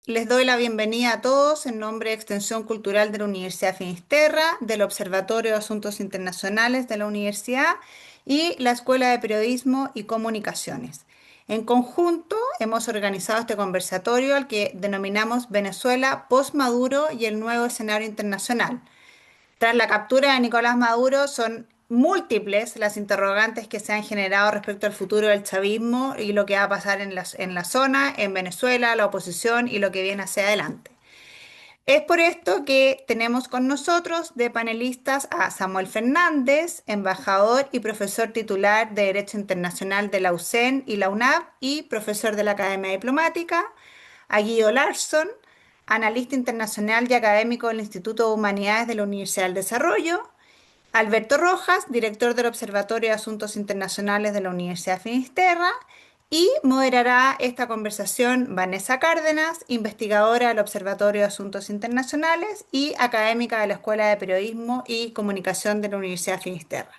Les doy la bienvenida a todos en nombre de Extensión Cultural de la Universidad Finisterra, del Observatorio de Asuntos Internacionales de la Universidad y la Escuela de Periodismo y Comunicaciones. En conjunto hemos organizado este conversatorio al que denominamos Venezuela post-Maduro y el nuevo escenario internacional. Tras la captura de Nicolás Maduro, son múltiples las interrogantes que se han generado respecto al futuro del chavismo y lo que va a pasar en la zona, en Venezuela, la oposición y lo que viene hacia adelante. Es por esto que tenemos con nosotros de panelistas a Samuel Fernández, embajador y profesor titular de Derecho Internacional de la UCEN y la UNAV y profesor de la Academia Diplomática, a Guido Larsson, analista internacional y académico del Instituto de Humanidades de la Universidad del Desarrollo, Alberto Rojas, director del Observatorio de Asuntos Internacionales de la Universidad Finisterra, y moderará esta conversación Vanessa Cárdenas, investigadora del Observatorio de Asuntos Internacionales y académica de la Escuela de Periodismo y Comunicación de la Universidad Finisterra.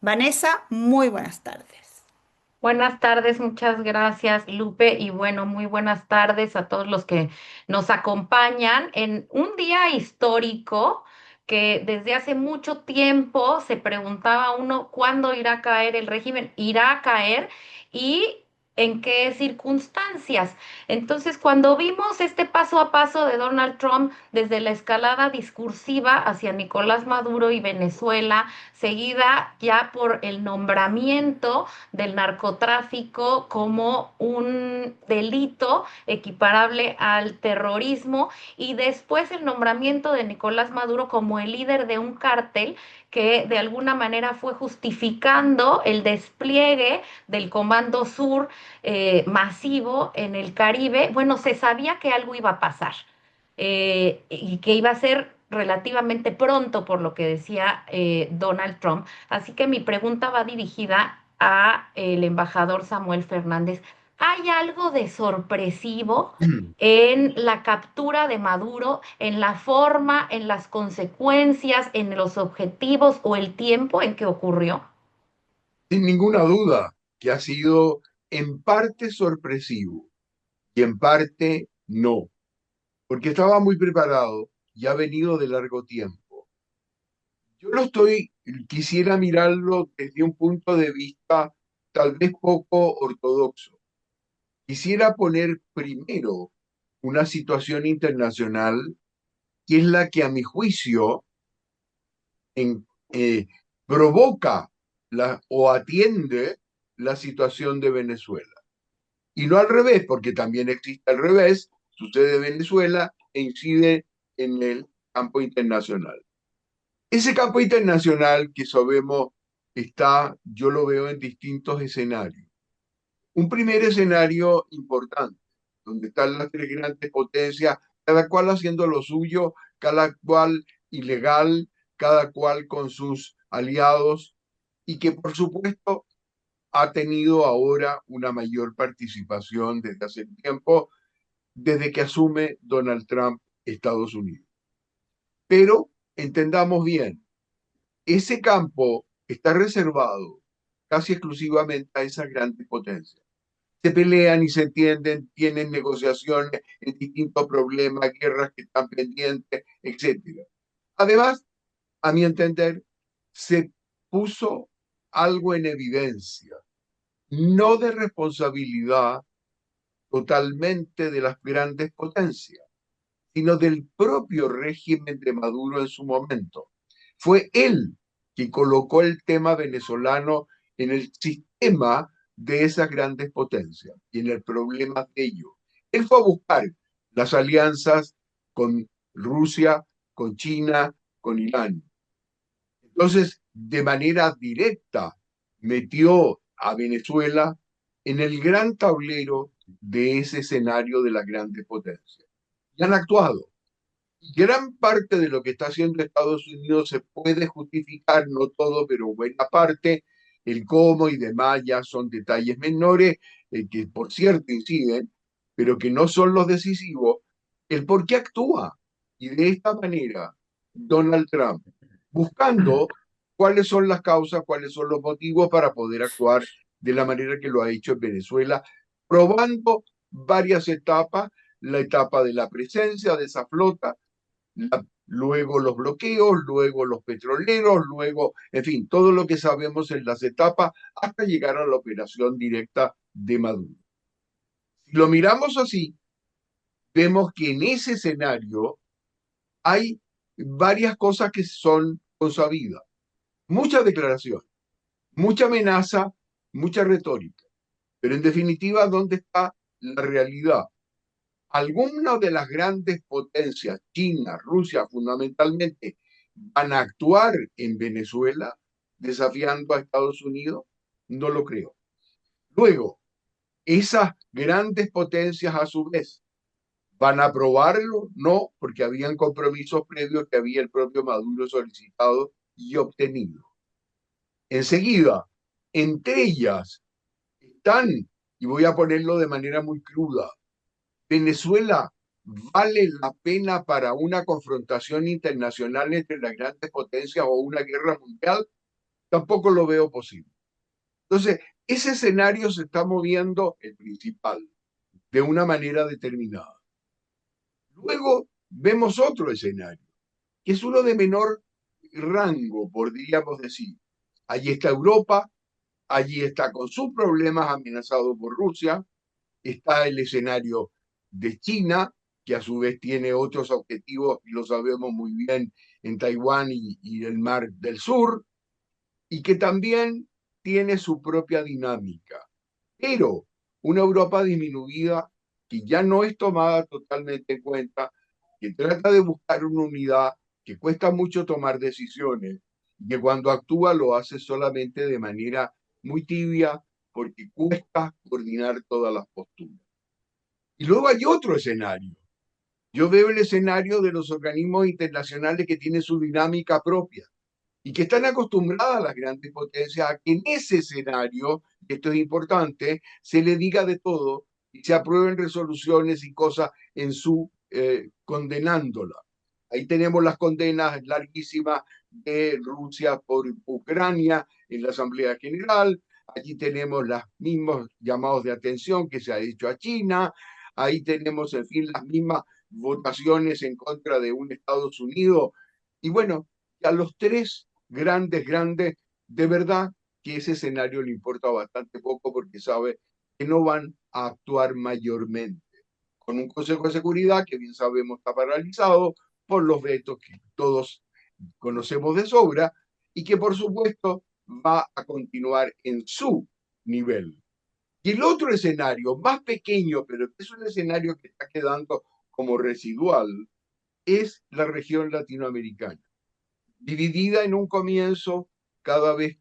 Vanessa, muy buenas tardes. Buenas tardes, muchas gracias, Lupe, y bueno, muy buenas tardes a todos los que nos acompañan en un día histórico que desde hace mucho tiempo se preguntaba uno cuándo irá a caer el régimen, irá a caer y en qué circunstancias. Entonces, cuando vimos este paso a paso de Donald Trump desde la escalada discursiva hacia Nicolás Maduro y Venezuela, seguida ya por el nombramiento del narcotráfico como un delito equiparable al terrorismo y después el nombramiento de Nicolás Maduro como el líder de un cártel que de alguna manera fue justificando el despliegue del Comando Sur masivo en el Caribe. Bueno, se sabía que algo iba a pasar y que iba a ser relativamente pronto, por lo que decía Donald Trump. Así que mi pregunta va dirigida a el embajador Samuel Fernández. ¿Hay algo de sorpresivo en la captura de Maduro, en la forma, en las consecuencias, en los objetivos o el tiempo en que ocurrió? Sin ninguna duda que ha sido en parte sorpresivo y en parte no, porque estaba muy preparado y ha venido de largo tiempo. Yo lo estoy, quisiera mirarlo desde un punto de vista tal vez poco ortodoxo. Quisiera poner primero una situación internacional que es la que a mi juicio en- eh, provoca o atiende la situación de Venezuela. Y no al revés, porque también existe al revés, sucede en Venezuela e incide en el campo internacional. Ese campo internacional que sabemos está, yo lo veo en distintos escenarios. Un primer escenario importante, donde están las tres grandes potencias, cada cual haciendo lo suyo, cada cual ilegal, cada cual con sus aliados, y que por supuesto ha tenido ahora una mayor participación desde hace tiempo, desde que asume Donald Trump Estados Unidos. Pero entendamos bien, ese campo está reservado casi exclusivamente a esas grandes potencias. Se pelean y se entienden, tienen negociaciones en distintos problemas, guerras que están pendientes, etcétera. Además, a mi entender, se puso algo en evidencia, no de responsabilidad totalmente de las grandes potencias, sino del propio régimen de Maduro en su momento. Fue él quien colocó el tema venezolano en el sistema de esas grandes potencias y en el problema de ellos. Él fue a buscar las alianzas con Rusia, con China, con Irán. Entonces, de manera directa, metió a Venezuela en el gran tablero de ese escenario de las grandes potencias. Y han actuado. Gran parte de lo que está haciendo Estados Unidos se puede justificar, no todo, pero buena parte, el cómo y demás ya son detalles menores, que por cierto inciden, pero que no son los decisivos, el por qué actúa. Y de esta manera, Donald Trump, buscando cuáles son las causas, cuáles son los motivos para poder actuar de la manera que lo ha hecho en Venezuela, probando varias etapas, la etapa de la presencia de esa flota, luego los bloqueos, luego los petroleros, luego, en fin, todo lo que sabemos en las etapas hasta llegar a la operación directa de Maduro. Si lo miramos así, vemos que en ese escenario hay varias cosas que son consabidas. Mucha declaración, mucha amenaza, mucha retórica. Pero en definitiva, ¿dónde está la realidad? Algunas de las grandes potencias, China, Rusia fundamentalmente, van a actuar en Venezuela desafiando a Estados Unidos. No lo creo. Luego, esas grandes potencias a su vez van a aprobarlo, no, porque habían compromisos previos que había el propio Maduro solicitado y obtenido. Enseguida, entre ellas están, y voy a ponerlo de manera muy cruda, Venezuela vale la pena para una confrontación internacional entre las grandes potencias o una guerra mundial, tampoco lo veo posible. Entonces, ese escenario se está moviendo, el principal, de una manera determinada. Luego vemos otro escenario, que es uno de menor rango, podríamos decir. Allí está Europa, allí está con sus problemas amenazado por Rusia, está el escenario de China, que a su vez tiene otros objetivos, y lo sabemos muy bien, en Taiwán y el Mar del Sur, y que también tiene su propia dinámica. Pero una Europa disminuida que ya no es tomada totalmente en cuenta, que trata de buscar una unidad, que cuesta mucho tomar decisiones, y que cuando actúa lo hace solamente de manera muy tibia, porque cuesta coordinar todas las posturas. Y luego hay otro escenario. Yo veo el escenario de los organismos internacionales que tienen su dinámica propia y que están acostumbradas las grandes potencias a que en ese escenario, y esto es importante, se le diga de todo y se aprueben resoluciones y cosas en su condenándola. Ahí tenemos las condenas larguísimas de Rusia por Ucrania en la Asamblea General. Allí tenemos los mismos llamados de atención que se ha hecho a China. Ahí tenemos, en fin, las mismas votaciones en contra de un Estados Unidos. Y bueno, a los tres grandes, de verdad que ese escenario le importa bastante poco porque sabe que no van a actuar mayormente. Con un Consejo de Seguridad que bien sabemos está paralizado por los vetos que todos conocemos de sobra y que por supuesto va a continuar en su nivel. Y el otro escenario, más pequeño, pero que es un escenario que está quedando como residual, es la región latinoamericana, dividida en un comienzo cada vez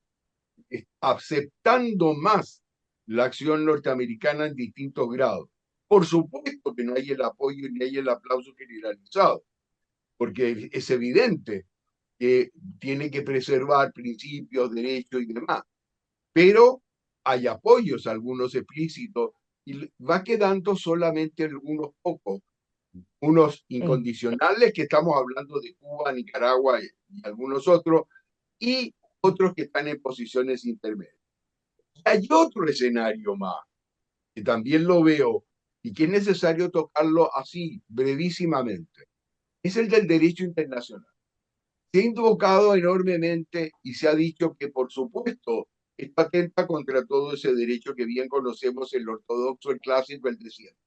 aceptando más la acción norteamericana en distintos grados. Por supuesto que no hay el apoyo ni hay el aplauso generalizado, porque es evidente que tiene que preservar principios, derechos y demás, pero hay apoyos, algunos explícitos, y va quedando solamente algunos pocos, unos incondicionales, que estamos hablando de Cuba, Nicaragua y algunos otros, y otros que están en posiciones intermedias. Hay otro escenario más, que también lo veo, y que es necesario tocarlo así, brevísimamente. Es el del derecho internacional. Se ha invocado enormemente y se ha dicho que, por supuesto, está atenta contra todo ese derecho que bien conocemos, el ortodoxo, el clásico, el de siempre.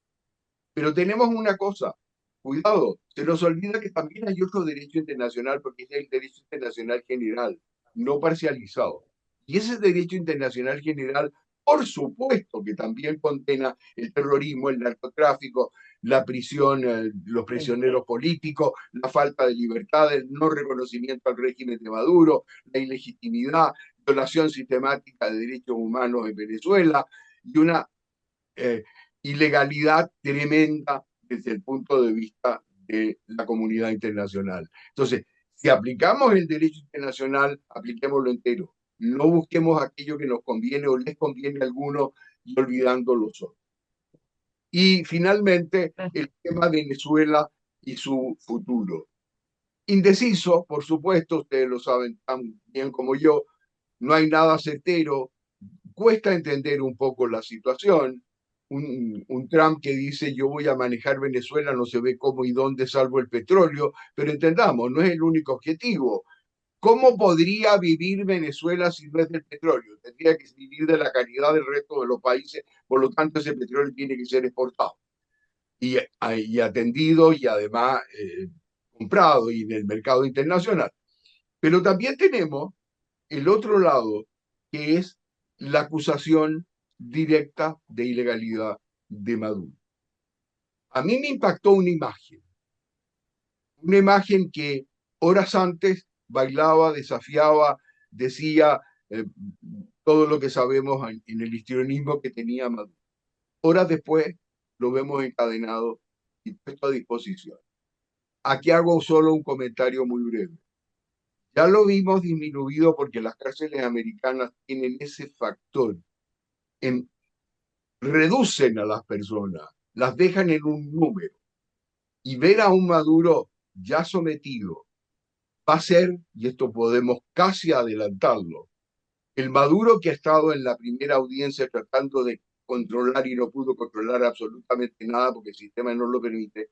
Pero tenemos una cosa, cuidado, se nos olvida que también hay otro derecho internacional, porque es el derecho internacional general, no parcializado. Y ese derecho internacional general, por supuesto que también condena el terrorismo, el narcotráfico, la prisión, los prisioneros políticos, la falta de libertad, el no reconocimiento al régimen de Maduro, la ilegitimidad, violación sistemática de derechos humanos en Venezuela y una eh, ilegalidad tremenda desde el punto de vista de la comunidad internacional. Entonces, si aplicamos el derecho internacional, apliquémoslo entero. No busquemos aquello que nos conviene o les conviene a algunos y olvidando los otros. Y finalmente, el tema de Venezuela y su futuro. Indeciso, por supuesto, ustedes lo saben tan bien como yo, no hay nada certero, cuesta entender un poco la situación, un Trump que dice yo voy a manejar Venezuela, no se ve cómo y dónde salvo el petróleo, pero entendamos, no es el único objetivo. ¿Cómo podría vivir Venezuela si no es del petróleo? Tendría que vivir de la calidad del resto de los países, por lo tanto ese petróleo tiene que ser exportado y atendido y además comprado y en el mercado internacional. Pero también tenemos el otro lado, que es la acusación directa de ilegalidad de Maduro. A mí me impactó una imagen que horas antes bailaba, desafiaba, decía eh, todo lo que sabemos en el histrionismo que tenía Maduro. Horas después lo vemos encadenado y puesto a disposición. Aquí hago solo un comentario muy breve. Ya lo vimos disminuido porque las cárceles americanas tienen ese factor, en, reducen a las personas, las dejan en un número. Y ver a un Maduro ya sometido va a ser, y esto podemos casi adelantarlo, el Maduro que ha estado en la primera audiencia tratando de controlar y no pudo controlar absolutamente nada porque el sistema no lo permite,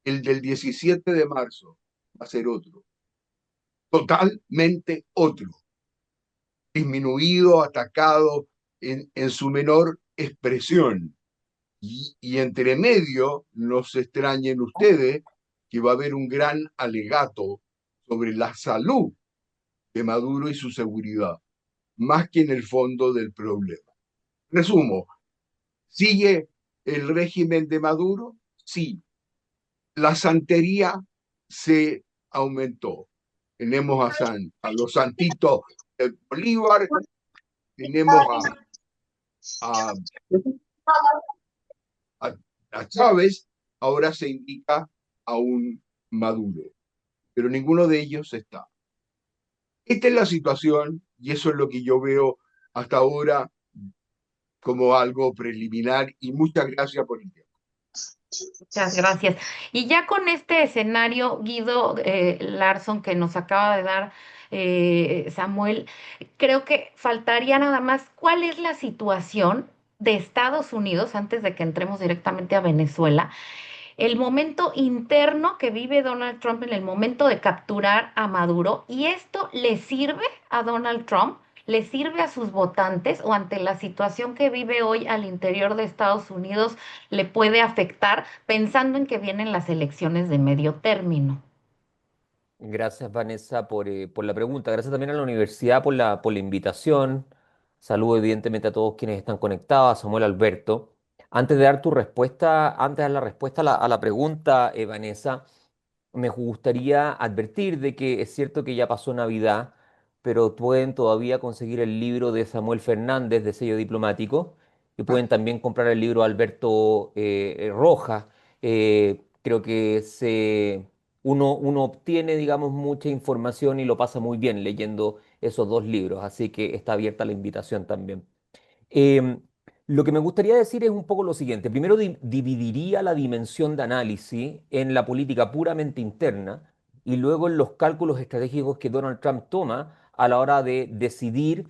el del 17 de marzo va a ser otro, totalmente otro, disminuido, atacado en su menor expresión. Y entre medio, no se extrañen ustedes que va a haber un gran alegato sobre la salud de Maduro y su seguridad, más que en el fondo del problema. Resumo, ¿sigue el régimen de Maduro? Sí. La santería se aumentó. Tenemos a los santitos de Bolívar, tenemos a, a, a Chávez, ahora se indica a un Maduro, pero ninguno de ellos está. Esta es la situación y eso es lo que yo veo hasta ahora como algo preliminar y muchas gracias por el tiempo. Muchas gracias. Y ya con este escenario, Guido Larson, que nos acaba de dar Samuel, creo que faltaría nada más cuál es la situación de Estados Unidos antes de que entremos directamente a Venezuela, el momento interno que vive Donald Trump en el momento de capturar a Maduro, y esto le sirve a Donald Trump, le sirve a sus votantes o ante la situación que vive hoy al interior de Estados Unidos le puede afectar pensando en que vienen las elecciones de medio término. Gracias, Vanessa, por la pregunta. Gracias también a la universidad por la invitación. Saludo evidentemente a todos quienes están conectados, a Samuel Alberto. Antes de dar tu respuesta, antes de dar la respuesta a la pregunta, Vanessa, me gustaría advertir de que es cierto que ya pasó Navidad, pero pueden todavía conseguir el libro de Samuel Fernández de Sello Diplomático y pueden también comprar el libro de Alberto Rojas. Creo que uno obtiene, digamos, mucha información y lo pasa muy bien leyendo esos dos libros, así que está abierta la invitación también. Em, lo que me gustaría decir es un poco lo siguiente. Primero, dividiría la dimensión de análisis en la política puramente interna y luego en los cálculos estratégicos que Donald Trump toma a la hora de decidir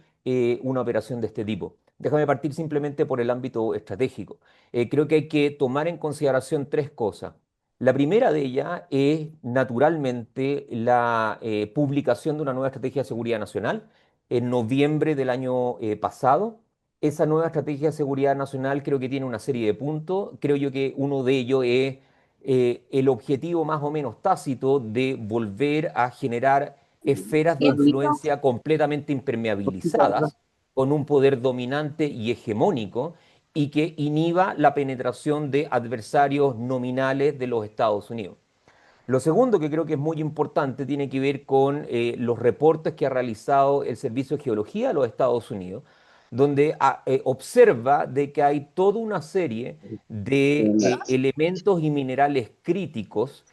una operación de este tipo. Déjame partir simplemente por el ámbito estratégico. Creo que hay que tomar en consideración tres cosas. La primera de ellas es, naturalmente, la publicación de una nueva estrategia de seguridad nacional en noviembre del año pasado. Esa nueva estrategia de seguridad nacional creo que tiene una serie de puntos. Creo yo que uno de ellos es el objetivo más o menos tácito de volver a generar esferas de influencia completamente impermeabilizadas, con un poder dominante y hegemónico, y que inhiba la penetración de adversarios nominales de los Estados Unidos. Lo segundo que creo que es muy importante tiene que ver con los reportes que ha realizado el Servicio de Geología de los Estados Unidos, donde observa de que hay toda una serie de elementos y minerales críticos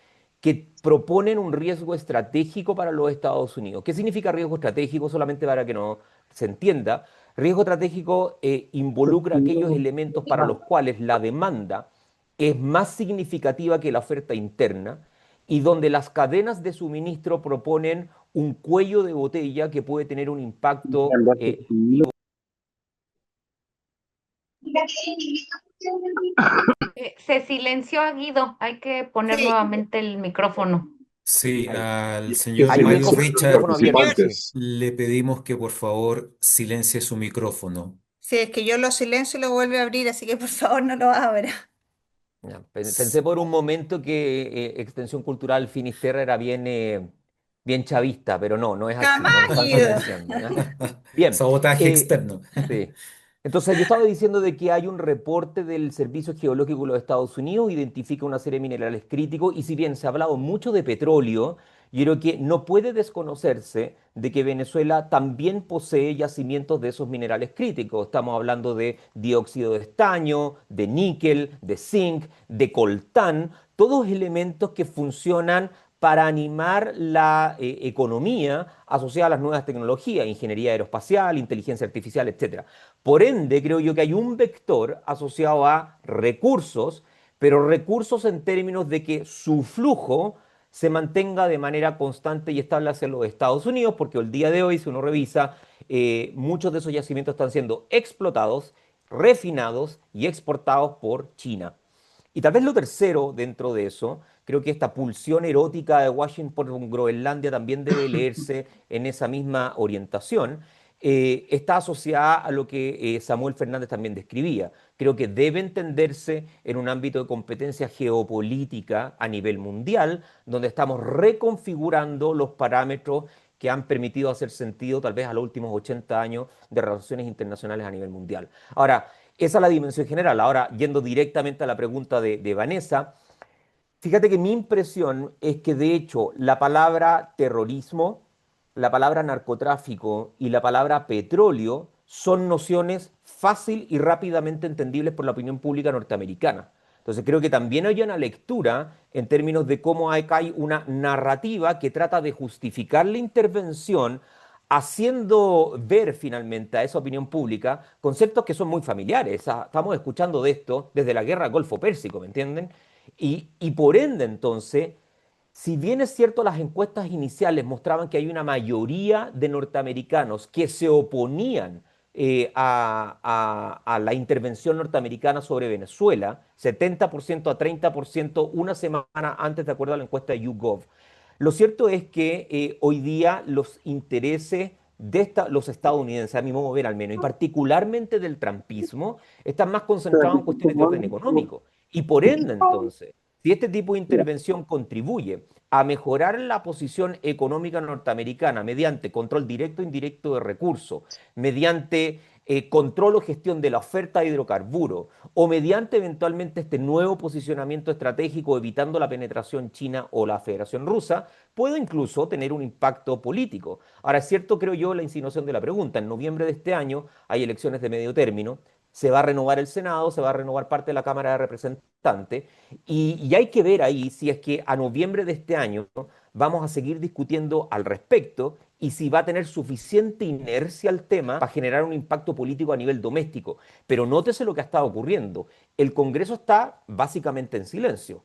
que proponen un riesgo estratégico para los Estados Unidos. ¿Qué significa riesgo estratégico? Solamente para que no se entienda. Riesgo estratégico involucra aquellos elementos para los cuales la demanda es más significativa que la oferta interna y donde las cadenas de suministro proponen un cuello de botella que puede tener un impacto Se silenció a Guido, hay que poner Sí, nuevamente el micrófono. Sí, Ahí, al Que señor ahí lo Mario silencien dejo a con el los Richard micrófono abierto, señor, sí. participantes. le pedimos que por favor silencie su micrófono. sí, es que yo lo silencio y lo vuelve a abrir, así que por favor no lo abra. Ya, S- pensé por un momento que Extensión Cultural Finisterra era bien, bien chavista, pero no, no es así, Jamás, no lo están Guido. silenciando, ¿ya? Bien, Sabotaje eh, externo. sí. Entonces yo estaba diciendo de que hay un reporte del Servicio Geológico de los Estados Unidos, identifica una serie de minerales críticos y si bien se ha hablado mucho de petróleo, yo creo que no puede desconocerse de que Venezuela también posee yacimientos de esos minerales críticos. Estamos hablando de dióxido de estaño, de níquel, de zinc, de coltán, todos elementos que funcionan para animar la economía asociada a las nuevas tecnologías, ingeniería aeroespacial, inteligencia artificial, etcétera. Por ende, creo yo que hay un vector asociado a recursos, pero recursos en términos de que su flujo se mantenga de manera constante y estable hacia los Estados Unidos, porque el día de hoy, si uno revisa, muchos de esos yacimientos están siendo explotados, refinados y exportados por China. Y tal vez lo tercero dentro de eso, creo que esta pulsión erótica de Washington por Groenlandia también debe leerse en esa misma orientación. Está asociada a lo que Samuel Fernández también describía. Creo que debe entenderse en un ámbito de competencia geopolítica a nivel mundial, donde estamos reconfigurando los parámetros que han permitido hacer sentido tal vez a los últimos 80 años de relaciones internacionales a nivel mundial. Ahora, esa es la dimensión general. Ahora, yendo directamente a la pregunta de Vanessa, fíjate que mi impresión es que de hecho la palabra terrorismo, la palabra narcotráfico y la palabra petróleo son nociones fácil y rápidamente entendibles por la opinión pública norteamericana. Entonces creo que también hay una lectura en términos de cómo hay una narrativa que trata de justificar la intervención haciendo ver finalmente a esa opinión pública conceptos que son muy familiares. Estamos escuchando de esto desde la guerra del Golfo Pérsico, ¿me entienden? Y por ende, entonces, si bien es cierto, las encuestas iniciales mostraban que hay una mayoría de norteamericanos que se oponían a la intervención norteamericana sobre Venezuela, 70% a 30% una semana antes, de acuerdo a la encuesta de YouGov. Lo cierto es que hoy día los intereses de los estadounidenses, a mi modo de ver al menos, y particularmente del trumpismo, están más concentrados en cuestiones de orden económico. Y por ende, entonces, si este tipo de intervención contribuye a mejorar la posición económica norteamericana mediante control directo e indirecto de recursos, mediante control o gestión de la oferta de hidrocarburos, o mediante eventualmente este nuevo posicionamiento estratégico evitando la penetración china o la Federación Rusa, puede incluso tener un impacto político. Ahora, es cierto, creo yo, la insinuación de la pregunta. En noviembre de este año hay elecciones de medio término, se va a renovar el Senado, se va a renovar parte de la Cámara de Representantes, y hay que ver ahí si es que a noviembre de este año vamos a seguir discutiendo al respecto y si va a tener suficiente inercia el tema para generar un impacto político a nivel doméstico. Pero nótese lo que ha estado ocurriendo. El Congreso está básicamente en silencio.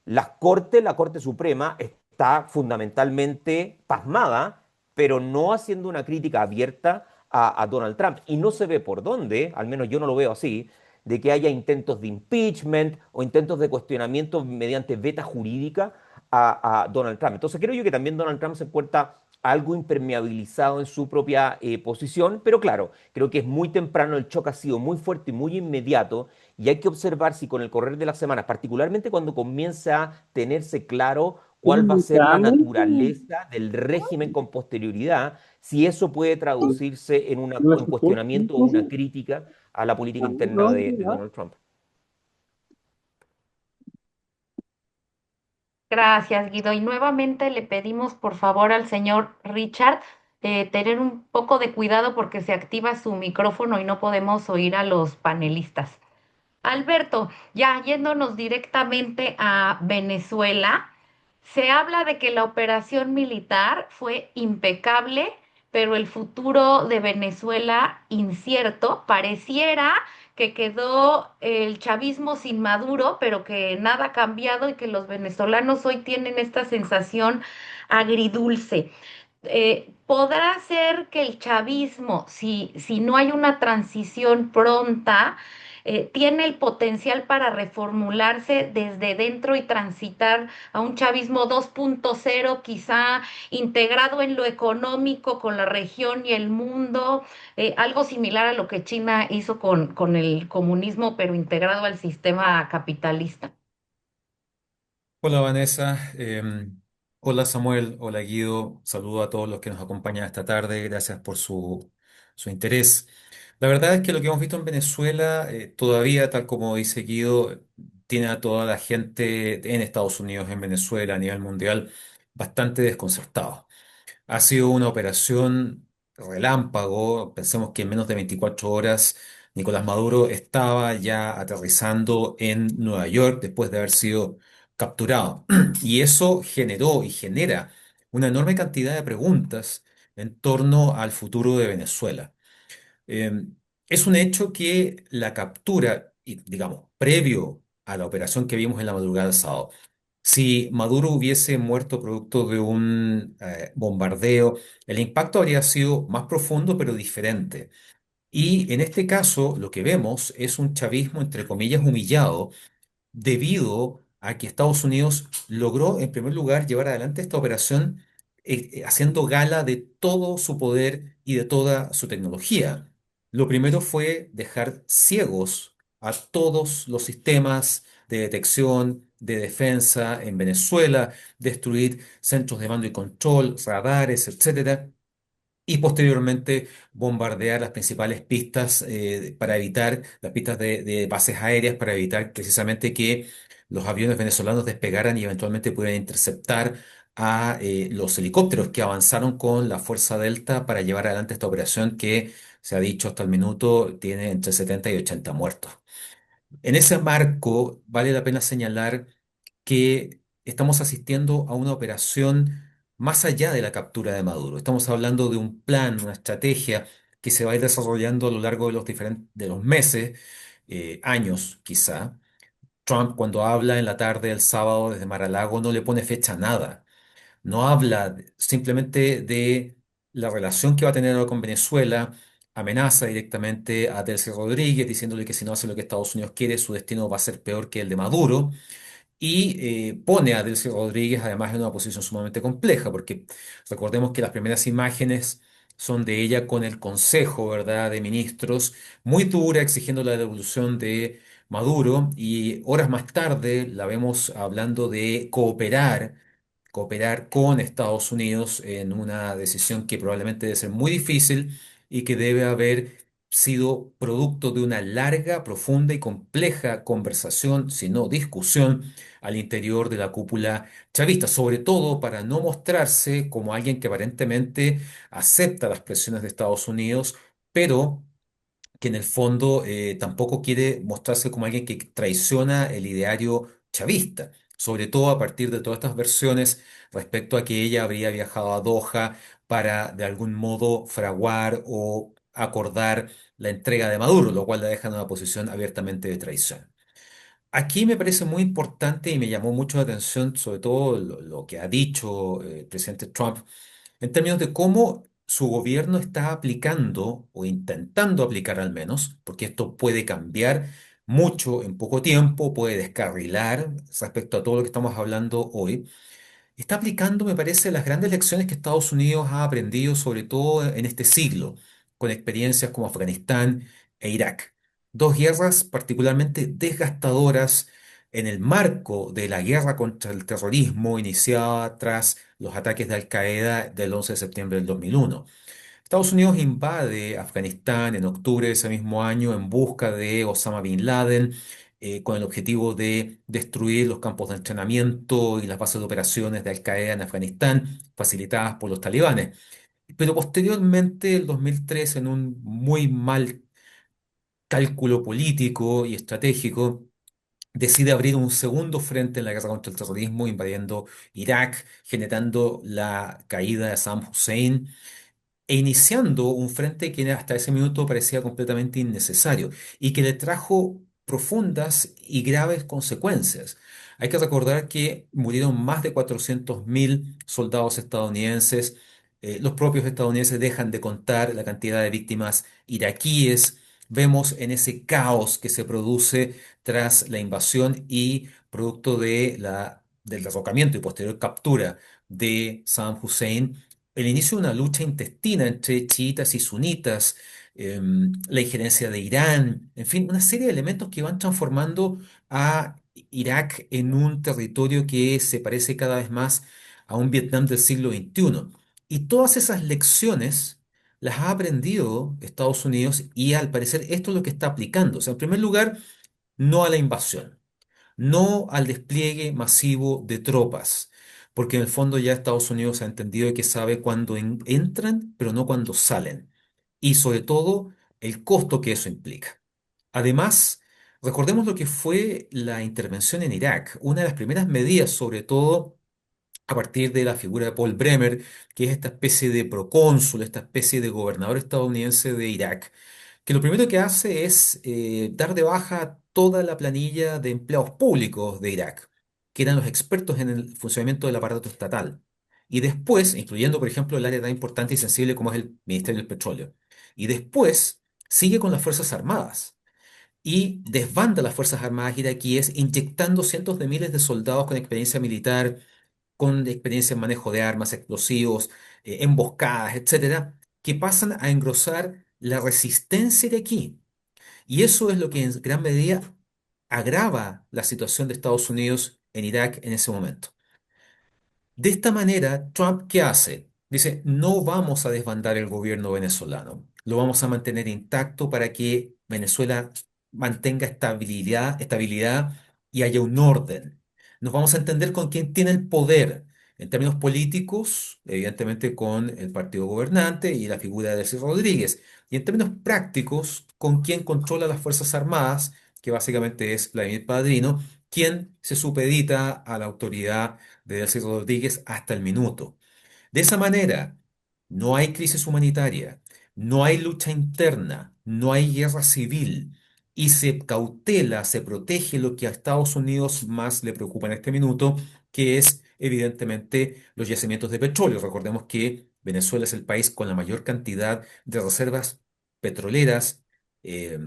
La Corte Suprema, está fundamentalmente pasmada, pero no haciendo una crítica abierta a Donald Trump. Y no se ve por dónde, al menos yo no lo veo así, de que haya intentos de impeachment o intentos de cuestionamiento mediante veta jurídica a Donald Trump. Entonces creo yo que también Donald Trump se encuentra algo impermeabilizado en su propia posición, pero claro, creo que es muy temprano, el choque ha sido muy fuerte y muy inmediato, y hay que observar si con el correr de las semanas, particularmente cuando comienza a tenerse claro cuál va a ser la naturaleza del régimen con posterioridad, si eso puede traducirse en un cuestionamiento o una crítica a la política interna de Donald Trump. Gracias, Guido. Y nuevamente le pedimos, por favor, al señor Richard tener un poco de cuidado porque se activa su micrófono y no podemos oír a los panelistas. Alberto, ya yéndonos directamente a Venezuela, se habla de que la operación militar fue impecable, pero el futuro de Venezuela incierto. Pareciera que quedó el chavismo sin Maduro, pero que nada ha cambiado y que los venezolanos hoy tienen esta sensación agridulce. ¿Podrá ser que el chavismo, si no hay una transición pronta, tiene el potencial para reformularse desde dentro y transitar a un chavismo 2.0, quizá integrado en lo económico con la región y el mundo, algo similar a lo que China hizo con el comunismo, pero integrado al sistema capitalista. Hola Vanessa, hola Samuel, hola Guido, saludo a todos los que nos acompañan esta tarde, gracias por su interés. La verdad es que lo que hemos visto en Venezuela todavía, tal como dice Guido, tiene a toda la gente en Estados Unidos, en Venezuela, a nivel mundial, bastante desconcertado. Ha sido una operación relámpago. Pensemos que en menos de 24 horas Nicolás Maduro estaba ya aterrizando en Nueva York después de haber sido capturado. Y eso generó y genera una enorme cantidad de preguntas en torno al futuro de Venezuela. Eh, es un hecho que la captura, y digamos, previo a la operación que vimos en la madrugada del sábado, si Maduro hubiese muerto producto de un bombardeo, el impacto habría sido más profundo, pero diferente. Y en este caso, lo que vemos es un chavismo, entre comillas, humillado debido a que Estados Unidos logró, en primer lugar, llevar adelante esta operación haciendo gala de todo su poder y de toda su tecnología. Lo primero fue dejar ciegos a todos los sistemas de detección, de defensa en Venezuela, destruir centros de mando y control, radares, etcétera, y posteriormente bombardear las principales pistas para evitar, las pistas de bases aéreas, para evitar precisamente que los aviones venezolanos despegaran y eventualmente pudieran interceptar a los helicópteros que avanzaron con la Fuerza Delta para llevar adelante esta operación que se ha dicho hasta el minuto tiene entre 70 y 80 muertos. En ese marco, vale la pena señalar que estamos asistiendo a una operación más allá de la captura de Maduro. Estamos hablando de un plan, una estrategia que se va a ir desarrollando a lo largo de los diferentes de los meses, años quizá. Trump, cuando habla en la tarde del sábado desde Mar-a-Lago, no le pone fecha a nada. No habla simplemente de la relación que va a tener ahora con Venezuela. Amenaza directamente a Delcy Rodríguez diciéndole que si no hace lo que Estados Unidos quiere, su destino va a ser peor que el de Maduro. Y pone a Delcy Rodríguez además en una posición sumamente compleja, porque recordemos que las primeras imágenes son de ella con el Consejo, ¿verdad?, de Ministros, muy dura, exigiendo la devolución de Maduro, y horas más tarde la vemos hablando de cooperar con Estados Unidos en una decisión que probablemente debe ser muy difícil y que debe haber sido producto de una larga, profunda y compleja conversación, si no discusión, al interior de la cúpula chavista, sobre todo para no mostrarse como alguien que aparentemente acepta las presiones de Estados Unidos, pero que en el fondo tampoco quiere mostrarse como alguien que traiciona el ideario chavista, sobre todo a partir de todas estas versiones respecto a que ella habría viajado a Doha para de algún modo fraguar o acordar la entrega de Maduro, lo cual la deja en una posición abiertamente de traición. Aquí me parece muy importante y me llamó mucho la atención, sobre todo lo que ha dicho el presidente Trump en términos de cómo su gobierno está aplicando o intentando aplicar al menos, porque esto puede cambiar mucho en poco tiempo, puede descarrilar respecto a todo lo que estamos hablando hoy. Está aplicando, me parece, las grandes lecciones que Estados Unidos ha aprendido, sobre todo en este siglo, con experiencias como Afganistán e Irak. Dos guerras particularmente desgastadoras en el marco de la guerra contra el terrorismo iniciada tras los ataques de Al-Qaeda del 11 de septiembre del 2001. Estados Unidos invade Afganistán en octubre de ese mismo año en busca de Osama Bin Laden, con el objetivo de destruir los campos de entrenamiento y las bases de operaciones de Al-Qaeda en Afganistán, facilitadas por los talibanes. Pero posteriormente, el 2003, en un muy mal cálculo político y estratégico, decide abrir un segundo frente en la guerra contra el terrorismo, invadiendo Irak, generando la caída de Saddam Hussein e iniciando un frente que hasta ese minuto parecía completamente innecesario y que le trajo profundas y graves consecuencias. Hay que recordar que murieron más de 400.000 soldados estadounidenses. Los propios estadounidenses dejan de contar la cantidad de víctimas iraquíes. vemos en ese caos que se produce tras la invasión y producto del derrocamiento y posterior captura de Saddam Hussein, el inicio de una lucha intestina entre chiitas y sunitas, la injerencia de Irán, en fin, una serie de elementos que van transformando a Irak en un territorio que se parece cada vez más a un Vietnam del siglo XXI. Y todas esas lecciones las ha aprendido Estados Unidos y al parecer esto es lo que está aplicando. O sea, en primer lugar, no a la invasión, no al despliegue masivo de tropas, porque en el fondo ya Estados Unidos ha entendido que sabe cuándo entran, pero no cuándo salen. Y sobre todo, el costo que eso implica. Además, recordemos lo que fue la intervención en Irak. Una de las primeras medidas, sobre todo a partir de la figura de Paul Bremer, que es esta especie de procónsul, esta especie de gobernador estadounidense de Irak, que lo primero que hace es dar de baja toda la planilla de empleados públicos de Irak, que eran los expertos en el funcionamiento del aparato estatal. Y después, incluyendo, por ejemplo, el área tan importante y sensible como es el Ministerio del Petróleo. Y después sigue con las Fuerzas Armadas y desbanda las Fuerzas Armadas iraquíes, inyectando cientos de miles de soldados con experiencia militar, con experiencia en manejo de armas, explosivos, emboscadas, etcétera, que pasan a engrosar la resistencia iraquí. Y eso es lo que en gran medida agrava la situación de Estados Unidos en Irak en ese momento. De esta manera, Trump, ¿qué hace? Dice, no vamos a desbandar el gobierno venezolano, lo vamos a mantener intacto para que Venezuela mantenga estabilidad y haya un orden. Nos vamos a entender con quién tiene el poder. En términos políticos, evidentemente con el partido gobernante y la figura de Delcy Rodríguez. Y en términos prácticos, con quién controla las Fuerzas Armadas, que básicamente es Vladimir Padrino, quien se supedita a la autoridad de Delcy Rodríguez hasta el minuto. De esa manera, no hay crisis humanitaria, no hay lucha interna, no hay guerra civil y se cautela, se protege lo que a Estados Unidos más le preocupa en este minuto, que es evidentemente los yacimientos de petróleo. Recordemos que Venezuela es el país con la mayor cantidad de reservas petroleras eh,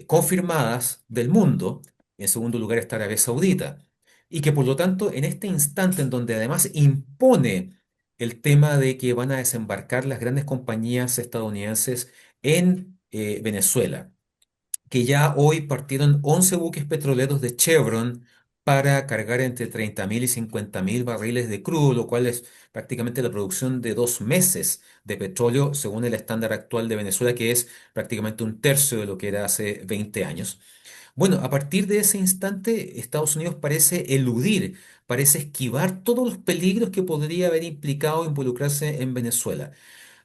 confirmadas del mundo. En segundo lugar está Arabia Saudita y que por lo tanto en este instante en donde además impone el tema de que van a desembarcar las grandes compañías estadounidenses en Venezuela, que ya hoy partieron 11 buques petroleros de Chevron para cargar entre 30.000 y 50.000 barriles de crudo, lo cual es prácticamente la producción de 2 meses de petróleo según el estándar actual de Venezuela, que es prácticamente un tercio de lo que era hace 20 años. Bueno, a partir de ese instante, Estados Unidos parece eludir, parece esquivar todos los peligros que podría haber implicado involucrarse en Venezuela.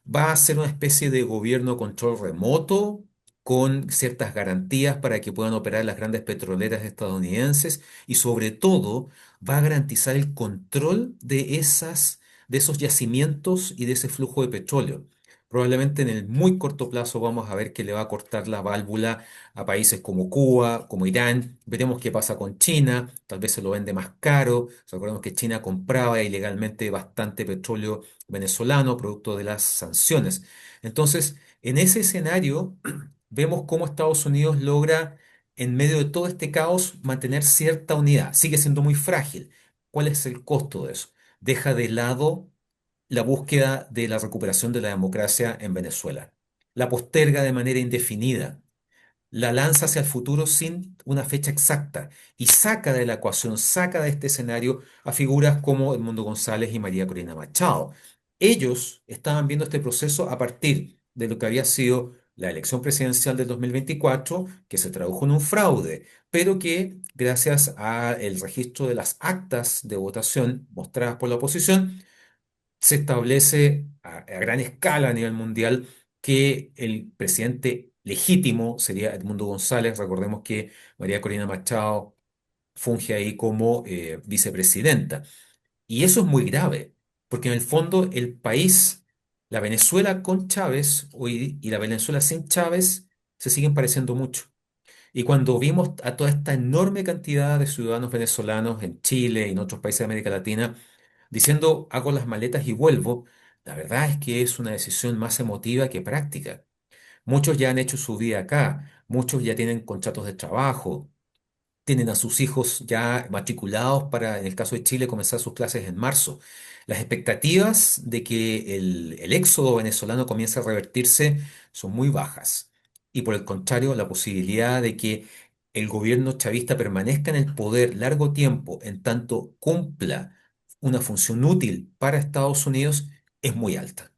Va a ser una especie de gobierno control remoto con ciertas garantías para que puedan operar las grandes petroleras estadounidenses y sobre todo va a garantizar el control de esos yacimientos y de ese flujo de petróleo. Probablemente en el muy corto plazo vamos a ver que le va a cortar la válvula a países como Cuba, como Irán. Veremos qué pasa con China. Tal vez se lo vende más caro. Recordemos que China compraba ilegalmente bastante petróleo venezolano, producto de las sanciones. Entonces, en ese escenario, vemos cómo Estados Unidos logra, en medio de todo este caos, mantener cierta unidad. Sigue siendo muy frágil. ¿Cuál es el costo de eso? Deja de lado la búsqueda de la recuperación de la democracia en Venezuela. La posterga de manera indefinida, la lanza hacia el futuro sin una fecha exacta y saca de la ecuación, saca de este escenario a figuras como Edmundo González y María Corina Machado. Ellos estaban viendo este proceso a partir de lo que había sido la elección presidencial del 2024, que se tradujo en un fraude, pero que gracias al registro de las actas de votación mostradas por la oposición, se establece a gran escala a nivel mundial que el presidente legítimo sería Edmundo González. Recordemos que María Corina Machado funge ahí como vicepresidenta. Y eso es muy grave, porque en el fondo el país, la Venezuela con Chávez y la Venezuela sin Chávez se siguen pareciendo mucho. Y cuando vimos a toda esta enorme cantidad de ciudadanos venezolanos en Chile y en otros países de América Latina diciendo hago las maletas y vuelvo, la verdad es que es una decisión más emotiva que práctica. Muchos ya han hecho su vida acá, muchos ya tienen contratos de trabajo, tienen a sus hijos ya matriculados para, en el caso de Chile, comenzar sus clases en marzo. Las expectativas de que el éxodo venezolano comience a revertirse son muy bajas. Y por el contrario, la posibilidad de que el gobierno chavista permanezca en el poder largo tiempo, en tanto cumpla una función útil para Estados Unidos, es muy alta.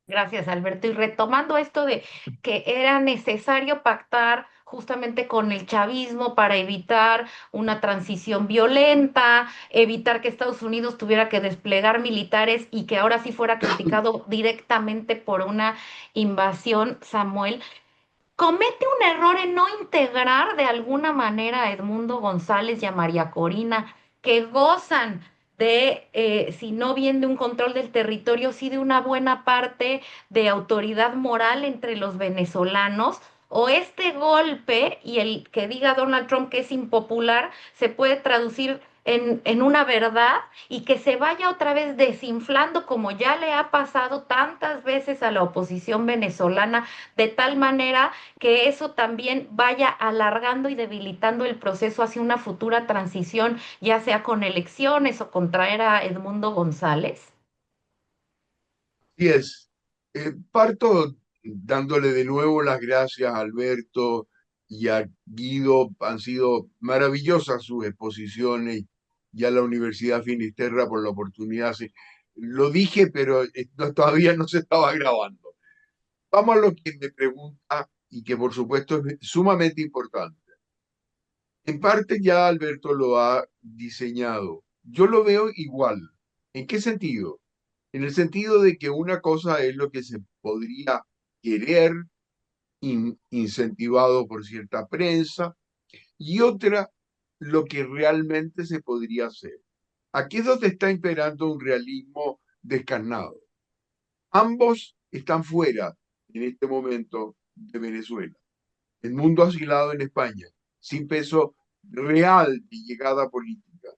Gracias, Alberto. Y retomando esto de que era necesario pactar justamente con el chavismo para evitar una transición violenta, evitar que Estados Unidos tuviera que desplegar militares y que ahora sí fuera criticado directamente por una invasión, Samuel. Comete un error en no integrar de alguna manera a Edmundo González y a María Corina, que gozan de, si no bien de un control del territorio, sí de una buena parte de autoridad moral entre los venezolanos. O este golpe y el que diga Donald Trump que es impopular se puede traducir en una verdad y que se vaya otra vez desinflando como ya le ha pasado tantas veces a la oposición venezolana, de tal manera que eso también vaya alargando y debilitando el proceso hacia una futura transición, ya sea con elecciones o con traer a Edmundo González. Y parto dándole de nuevo las gracias a Alberto y a Guido. Han sido maravillosas sus exposiciones y a la Universidad Finisterra por la oportunidad. Lo dije, pero todavía no se estaba grabando. Vamos a lo que me pregunta y que por supuesto es sumamente importante. En parte ya Alberto lo ha diseñado. Yo lo veo igual. ¿En qué sentido? En el sentido de que una cosa es lo que se podría querer, incentivado por cierta prensa, y otra lo que realmente se podría hacer. Aquí es donde está imperando un realismo descarnado. Ambos están fuera en este momento de Venezuela. El mundo ha oscilado en España, sin peso real de llegada política.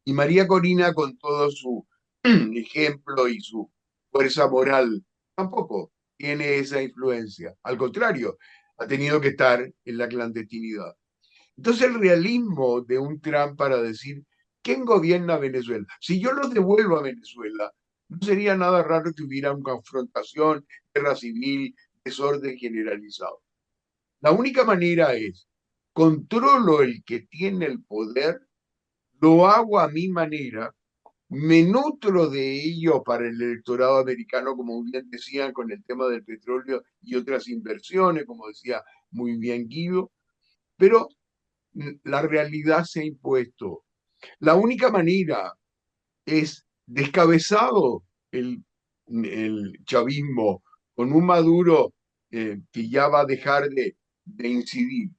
Y María Corina, con todo su ejemplo y su fuerza moral, tampoco tiene esa influencia. Al contrario, ha tenido que estar en la clandestinidad. Entonces el realismo de un Trump para decir, ¿quién gobierna Venezuela? Si yo los devuelvo a Venezuela, no sería nada raro que hubiera una confrontación, guerra civil, desorden generalizado. La única manera es, controlo el que tiene el poder, lo hago a mi manera, me nutro de ello para el electorado americano, como bien decían, con el tema del petróleo y otras inversiones, como decía muy bien Guido, pero la realidad se ha impuesto. La única manera es descabezado el chavismo con un Maduro que ya va a dejar de incidir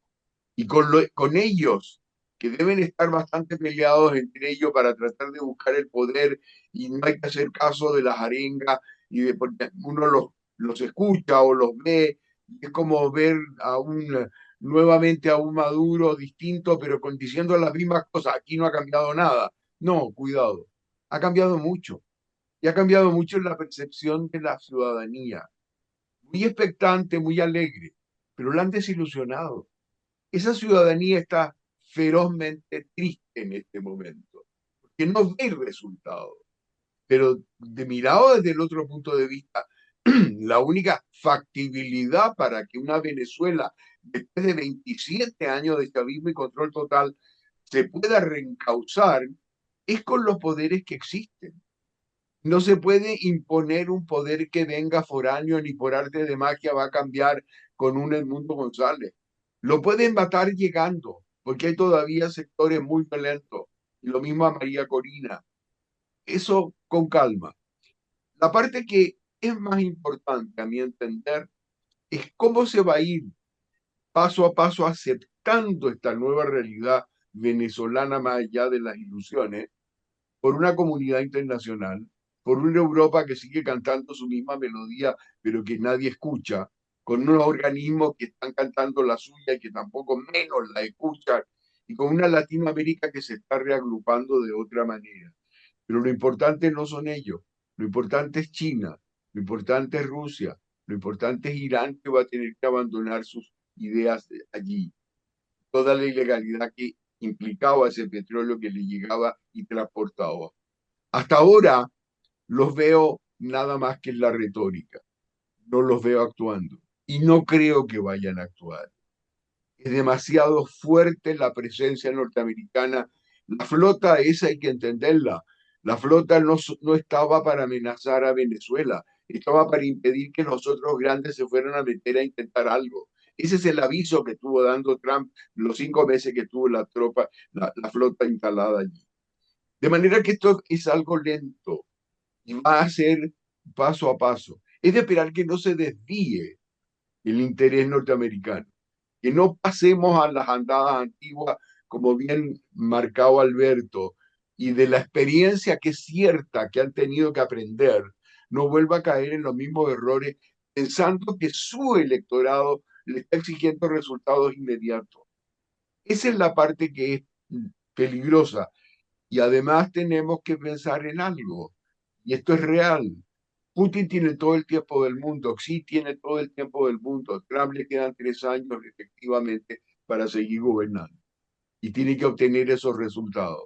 y con ellos, que deben estar bastante peleados entre ellos para tratar de buscar el poder y no hay que hacer caso de las arengas y de porque uno los escucha o los ve, y es como ver nuevamente a un Maduro distinto, pero diciendo las mismas cosas. Aquí no ha cambiado nada. No, cuidado, ha cambiado mucho y ha cambiado mucho en la percepción de la ciudadanía. Muy expectante, muy alegre, pero la han desilusionado. Esa ciudadanía está ferozmente triste en este momento, porque no ve el resultado. Pero de mirado desde el otro punto de vista, la única factibilidad para que una Venezuela, después de 27 años de chavismo y control total, se pueda reencauzar es con los poderes que existen. No se puede imponer un poder que venga foráneo ni por arte de magia va a cambiar con un Edmundo González. Lo pueden matar llegando, porque hay todavía sectores muy violentos. Y lo mismo a María Corina. Eso con calma. La parte que es más importante, a mi entender, es cómo se va a ir paso a paso aceptando esta nueva realidad venezolana más allá de las ilusiones por una comunidad internacional, por una Europa que sigue cantando su misma melodía, pero que nadie escucha, con unos organismos que están cantando la suya y que tampoco menos la escuchan, y con una Latinoamérica que se está reagrupando de otra manera. Pero lo importante no son ellos, lo importante es China, lo importante es Rusia, Lo importante es Irán, que va a tener que abandonar sus ideas allí. Toda la ilegalidad que implicaba ese petróleo que le llegaba y transportaba. Hasta ahora los veo nada más que en la retórica, no los veo actuando y no creo que vayan a actuar. Es demasiado fuerte la presencia norteamericana. La flota esa hay que entenderla. La flota no estaba para amenazar a Venezuela, estaba para impedir que los otros grandes se fueran a meter a intentar algo. Ese es el aviso que estuvo dando Trump los 5 meses que tuvo la flota instalada allí. De manera que esto es algo lento y va a ser paso a paso. Es de esperar que no se desvíe el interés norteamericano, que no pasemos a las andadas antiguas, como bien marcado Alberto, y de la experiencia que es cierta que han tenido que aprender, no vuelva a caer en los mismos errores pensando que su electorado le está exigiendo resultados inmediatos. Esa es la parte que es peligrosa. Y además tenemos que pensar en algo, y esto es real. Putin tiene todo el tiempo del mundo, Xi tiene todo el tiempo del mundo, Trump le quedan 3 años efectivamente para seguir gobernando y tiene que obtener esos resultados.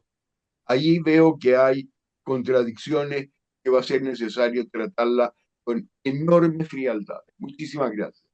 Allí veo que hay contradicciones que va a ser necesario tratarlas con enorme frialdad. Muchísimas gracias.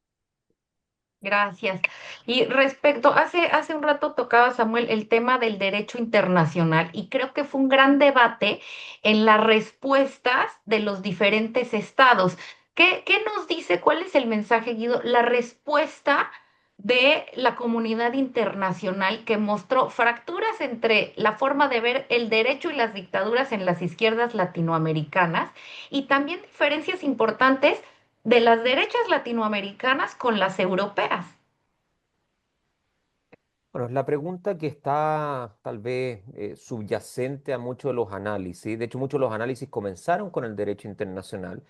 Gracias. Y respecto, hace un rato tocaba Samuel el tema del derecho internacional y creo que fue un gran debate en las respuestas de los diferentes estados. ¿Qué nos dice? ¿Cuál es el mensaje, Guido? La respuesta de la comunidad internacional que mostró fracturas entre la forma de ver el derecho y las dictaduras en las izquierdas latinoamericanas y también diferencias importantes de las derechas latinoamericanas con las europeas. Bueno, es la pregunta que está tal vez subyacente a muchos de los análisis. De hecho, muchos de los análisis comenzaron con el derecho internacional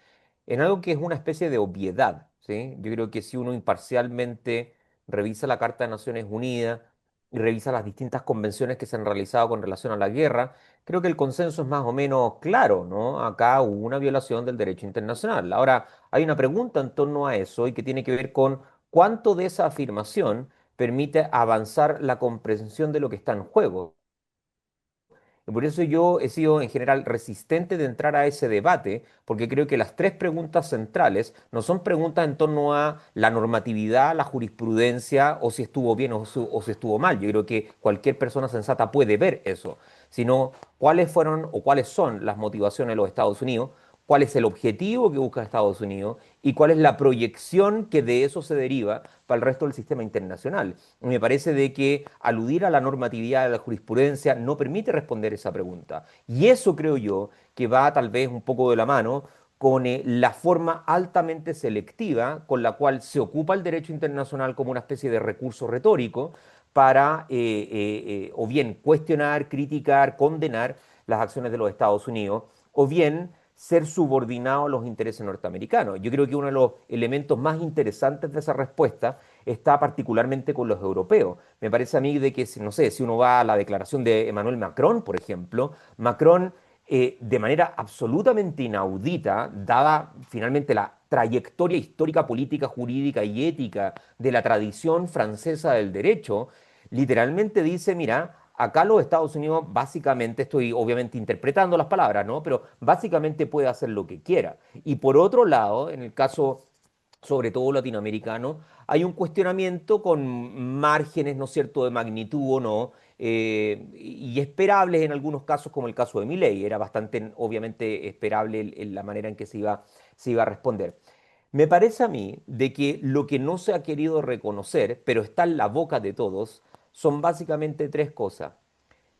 en algo que es una especie de obviedad, ¿sí? Yo creo que si uno imparcialmente revisa la Carta de Naciones Unidas y revisa las distintas convenciones que se han realizado con relación a la guerra, creo que el consenso es más o menos claro, ¿no? Acá hubo una violación del derecho internacional. Ahora, hay una pregunta en torno a eso y que tiene que ver con cuánto de esa afirmación permite avanzar la comprensión de lo que está en juego. Y por eso yo he sido en general resistente de entrar a ese debate, porque creo que las tres preguntas centrales no son preguntas en torno a la normatividad, la jurisprudencia, o si estuvo bien o si estuvo mal. Yo creo que cualquier persona sensata puede ver eso, sino cuáles fueron o cuáles son las motivaciones de los Estados Unidos, cuál es el objetivo que busca Estados Unidos y cuál es la proyección que de eso se deriva para el resto del sistema internacional. Y me parece de que aludir a la normatividad de la jurisprudencia no permite responder esa pregunta. Y eso creo yo que va tal vez un poco de la mano con la forma altamente selectiva con la cual se ocupa el derecho internacional como una especie de recurso retórico para o bien cuestionar, criticar, condenar las acciones de los Estados Unidos, o bien ser subordinado a los intereses norteamericanos. Yo creo que uno de los elementos más interesantes de esa respuesta está particularmente con los europeos. Me parece a mí de que, no sé, si uno va a la declaración de Emmanuel Macron, por ejemplo, Macron, de manera absolutamente inaudita, dada finalmente la trayectoria histórica, política, jurídica y ética de la tradición francesa del derecho, literalmente dice, mira, acá los Estados Unidos básicamente, estoy obviamente interpretando las palabras, ¿no? Pero básicamente puede hacer lo que quiera. Y por otro lado, en el caso sobre todo latinoamericano, hay un cuestionamiento con márgenes, ¿no es cierto?, de magnitud o no, y esperables en algunos casos, como el caso de Milei. Era bastante, obviamente, esperable la manera en que se iba a responder. Me parece a mí de que lo que no se ha querido reconocer, pero está en la boca de todos, son básicamente tres cosas.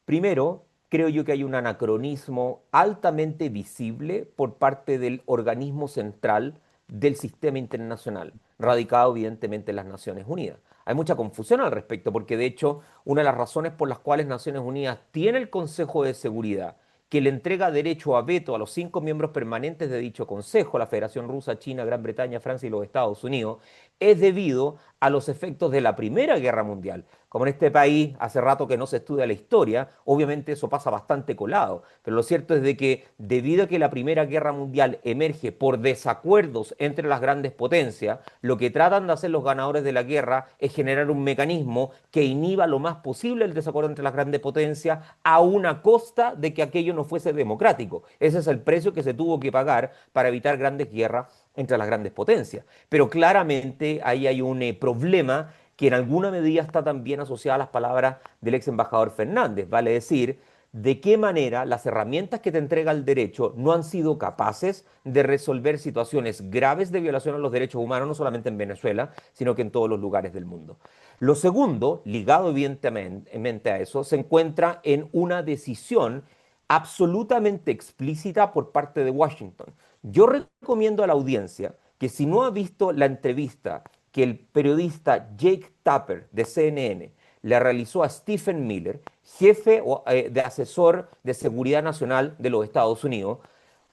Primero, creo yo que hay un anacronismo altamente visible por parte del organismo central del sistema internacional, radicado evidentemente en las Naciones Unidas. Hay mucha confusión al respecto, porque de hecho una de las razones por las cuales Naciones Unidas tiene el Consejo de Seguridad, que le entrega derecho a veto a los 5 miembros permanentes de dicho Consejo, la Federación Rusa, China, Gran Bretaña, Francia y los Estados Unidos, es debido a los efectos de la Primera Guerra Mundial. Como en este país hace rato que no se estudia la historia, obviamente eso pasa bastante colado, pero lo cierto es de que debido a que la Primera Guerra Mundial emerge por desacuerdos entre las grandes potencias, lo que tratan de hacer los ganadores de la guerra es generar un mecanismo que inhiba lo más posible el desacuerdo entre las grandes potencias a una costa de que aquello no fuese democrático. Ese es el precio que se tuvo que pagar para evitar grandes guerras entre las grandes potencias. Pero claramente ahí hay un problema que en alguna medida está también asociada a las palabras del ex embajador Fernández, vale decir, de qué manera las herramientas que te entrega el derecho no han sido capaces de resolver situaciones graves de violación a los derechos humanos, no solamente en Venezuela, sino que en todos los lugares del mundo. Lo segundo, ligado evidentemente a eso, se encuentra en una decisión absolutamente explícita por parte de Washington. Yo recomiendo a la audiencia que si no ha visto la entrevista que el periodista Jake Tapper de CNN le realizó a Stephen Miller, jefe de asesor de seguridad nacional de los Estados Unidos,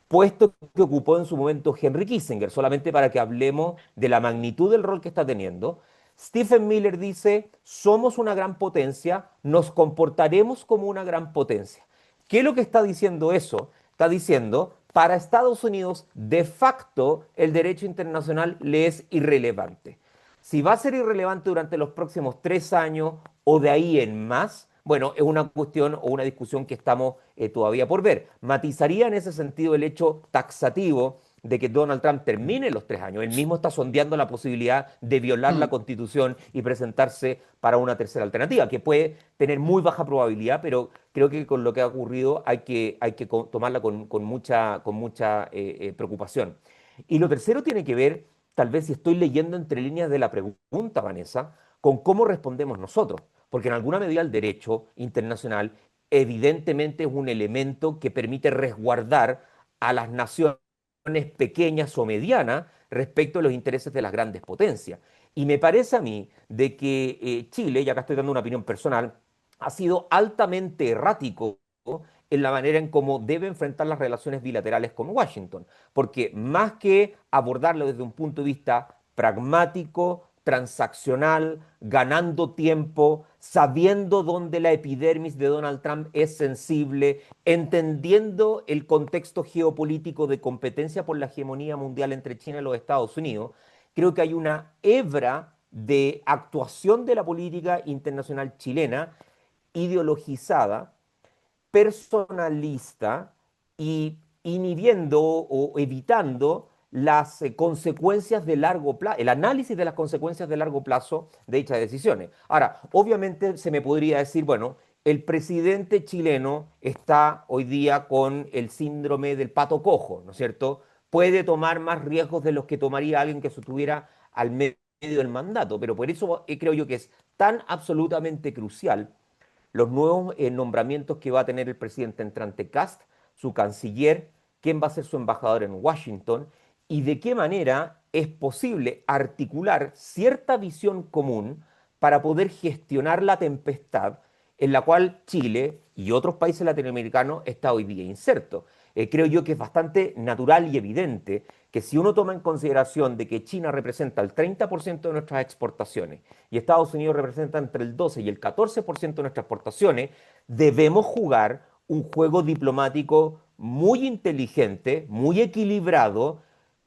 puesto que ocupó en su momento Henry Kissinger, solamente para que hablemos de la magnitud del rol que está teniendo. Stephen Miller dice, somos una gran potencia, nos comportaremos como una gran potencia. ¿Qué es lo que está diciendo eso? Está diciendo, para Estados Unidos, de facto, el derecho internacional le es irrelevante. Si va a ser irrelevante durante los próximos 3 años o de ahí en más, bueno, es una cuestión o una discusión que estamos todavía por ver. Matizaría en ese sentido el hecho taxativo de que Donald Trump termine los 3 años. Él mismo está sondeando la posibilidad de violar la Mm. Constitución y presentarse para una tercera alternativa, que puede tener muy baja probabilidad, pero creo que con lo que ha ocurrido hay que tomarla con mucha preocupación. Y lo tercero tiene que ver, tal vez si estoy leyendo entre líneas de la pregunta, Vanessa, con cómo respondemos nosotros. Porque en alguna medida el derecho internacional evidentemente es un elemento que permite resguardar a las naciones pequeñas o medianas respecto a los intereses de las grandes potencias. Y me parece a mí de que Chile, y acá estoy dando una opinión personal, ha sido altamente errático en la manera en cómo debe enfrentar las relaciones bilaterales con Washington, porque más que abordarlo desde un punto de vista pragmático, transaccional, ganando tiempo, sabiendo dónde la epidermis de Donald Trump es sensible, entendiendo el contexto geopolítico de competencia por la hegemonía mundial entre China y los Estados Unidos, creo que hay una hebra de actuación de la política internacional chilena ideologizada, personalista y inhibiendo o evitando las consecuencias de largo plazo, el análisis de las consecuencias de largo plazo de dichas decisiones. Ahora, obviamente se me podría decir, bueno, el presidente chileno está hoy día con el síndrome del pato cojo, ¿no es cierto? Puede tomar más riesgos de los que tomaría alguien que estuviera al medio del mandato, pero por eso creo yo que es tan absolutamente crucial los nuevos nombramientos que va a tener el presidente entrante Kast, su canciller, quién va a ser su embajador en Washington y de qué manera es posible articular cierta visión común para poder gestionar la tempestad en la cual Chile y otros países latinoamericanos está hoy día inserto. Creo yo que es bastante natural y evidente que si uno toma en consideración de que China representa el 30% de nuestras exportaciones y Estados Unidos representa entre el 12 y el 14% de nuestras exportaciones, debemos jugar un juego diplomático muy inteligente, muy equilibrado,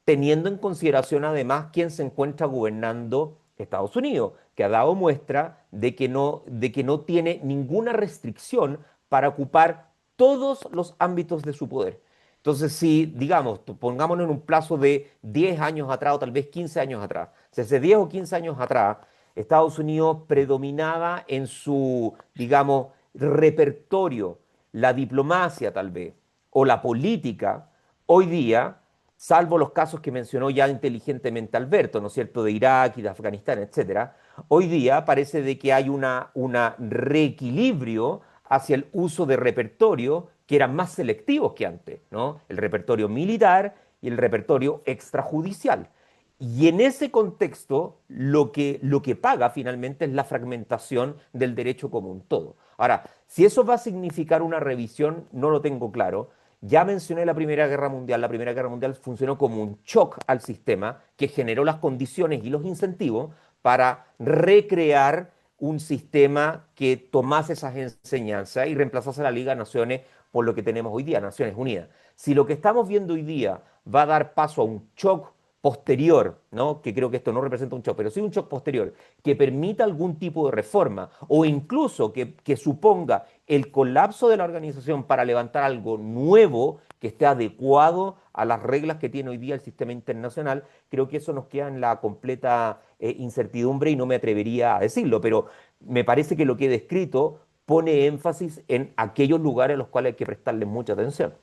teniendo en consideración además quién se encuentra gobernando Estados Unidos, que ha dado muestra de que no tiene ninguna restricción para ocupar todos los ámbitos de su poder. Entonces, si, digamos, pongámonos en un plazo de 10 años atrás o tal vez 15 años atrás, si hace 10 o 15 años atrás Estados Unidos predominaba en su, digamos, repertorio, la diplomacia tal vez, o la política, hoy día, salvo los casos que mencionó ya inteligentemente Alberto, ¿no es cierto?, de Irak y de Afganistán, etcétera, hoy día parece de que hay una reequilibrio hacia el uso de repertorio que eran más selectivos que antes, ¿no? El repertorio militar y el repertorio extrajudicial. Y en ese contexto, lo que paga finalmente es la fragmentación del derecho como un todo. Ahora, si eso va a significar una revisión, no lo tengo claro. Ya mencioné la Primera Guerra Mundial. La Primera Guerra Mundial funcionó como un shock al sistema que generó las condiciones y los incentivos para recrear un sistema que tomase esas enseñanzas y reemplazase a la Liga de Naciones por lo que tenemos hoy día, Naciones Unidas. Si lo que estamos viendo hoy día va a dar paso a un shock posterior, ¿no? Que creo que esto no representa un shock, pero sí un shock posterior, que permita algún tipo de reforma o incluso que suponga el colapso de la organización para levantar algo nuevo que esté adecuado a las reglas que tiene hoy día el sistema internacional, creo que eso nos queda en la completa incertidumbre y no me atrevería a decirlo, pero me parece que lo que he descrito pone énfasis en aquellos lugares a los cuales hay que prestarle mucha atención.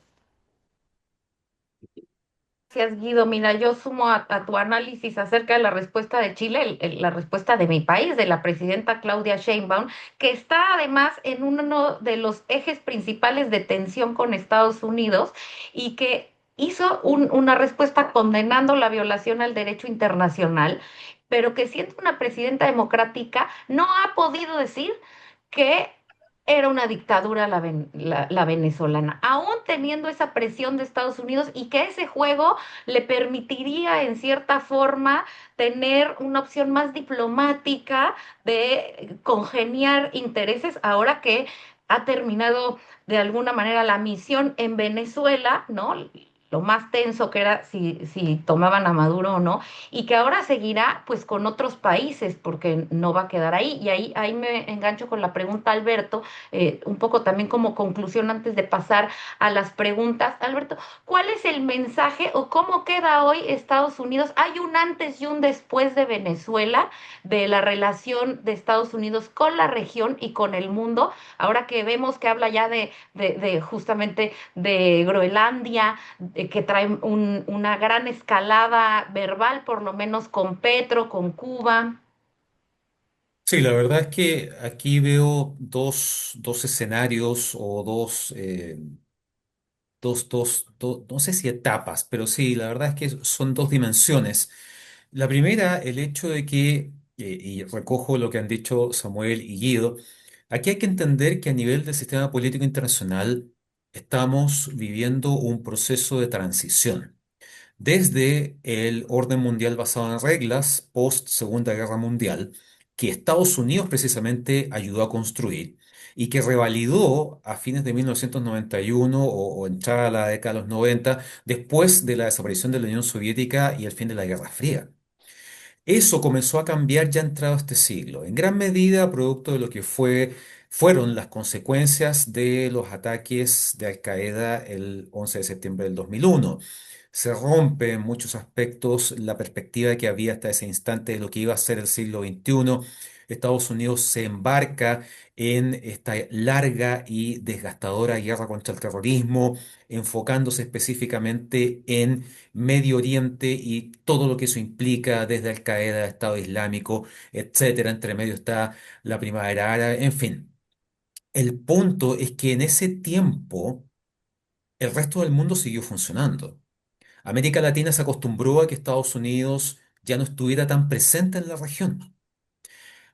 Gracias, Guido. Mira, yo sumo a tu análisis acerca de la respuesta de Chile, la respuesta de mi país, de la presidenta Claudia Sheinbaum, que está además en uno de los ejes principales de tensión con Estados Unidos y que hizo una respuesta condenando la violación al derecho internacional, pero que siendo una presidenta democrática no ha podido decir que era una dictadura la venezolana, aún teniendo esa presión de Estados Unidos y que ese juego le permitiría en cierta forma tener una opción más diplomática de congeniar intereses ahora que ha terminado de alguna manera la misión en Venezuela, ¿no? Lo más tenso que era si tomaban a Maduro o no, y que ahora seguirá pues con otros países porque no va a quedar ahí. Y ahí me engancho con la pregunta, Alberto, un poco también como conclusión antes de pasar a las preguntas. Alberto, ¿cuál es el mensaje o cómo queda hoy Estados Unidos? ¿Hay un antes y un después de Venezuela, de la relación de Estados Unidos con la región y con el mundo? Ahora que vemos que habla ya de justamente de Groenlandia, que trae una gran escalada verbal, por lo menos con Petro, con Cuba. Sí, la verdad es que aquí veo dos escenarios o no sé si etapas, pero sí, la verdad es que son dos dimensiones. La primera, el hecho de que, y recojo lo que han dicho Samuel y Guido, aquí hay que entender que a nivel del sistema político internacional estamos viviendo un proceso de transición. Desde el orden mundial basado en reglas, post Segunda Guerra Mundial, que Estados Unidos precisamente ayudó a construir y que revalidó a fines de 1991 o entrada a la década de los 90, después de la desaparición de la Unión Soviética y el fin de la Guerra Fría. Eso comenzó a cambiar ya entrado este siglo, en gran medida producto de lo que fueron las consecuencias de los ataques de Al Qaeda el 11 de septiembre del 2001. Se rompe en muchos aspectos la perspectiva que había hasta ese instante de lo que iba a ser el siglo XXI. Estados Unidos se embarca en esta larga y desgastadora guerra contra el terrorismo, enfocándose específicamente en Medio Oriente y todo lo que eso implica, desde Al Qaeda, Estado Islámico, etcétera. Entre medio está la Primavera Árabe, en fin. El punto es que en ese tiempo el resto del mundo siguió funcionando. América Latina se acostumbró a que Estados Unidos ya no estuviera tan presente en la región.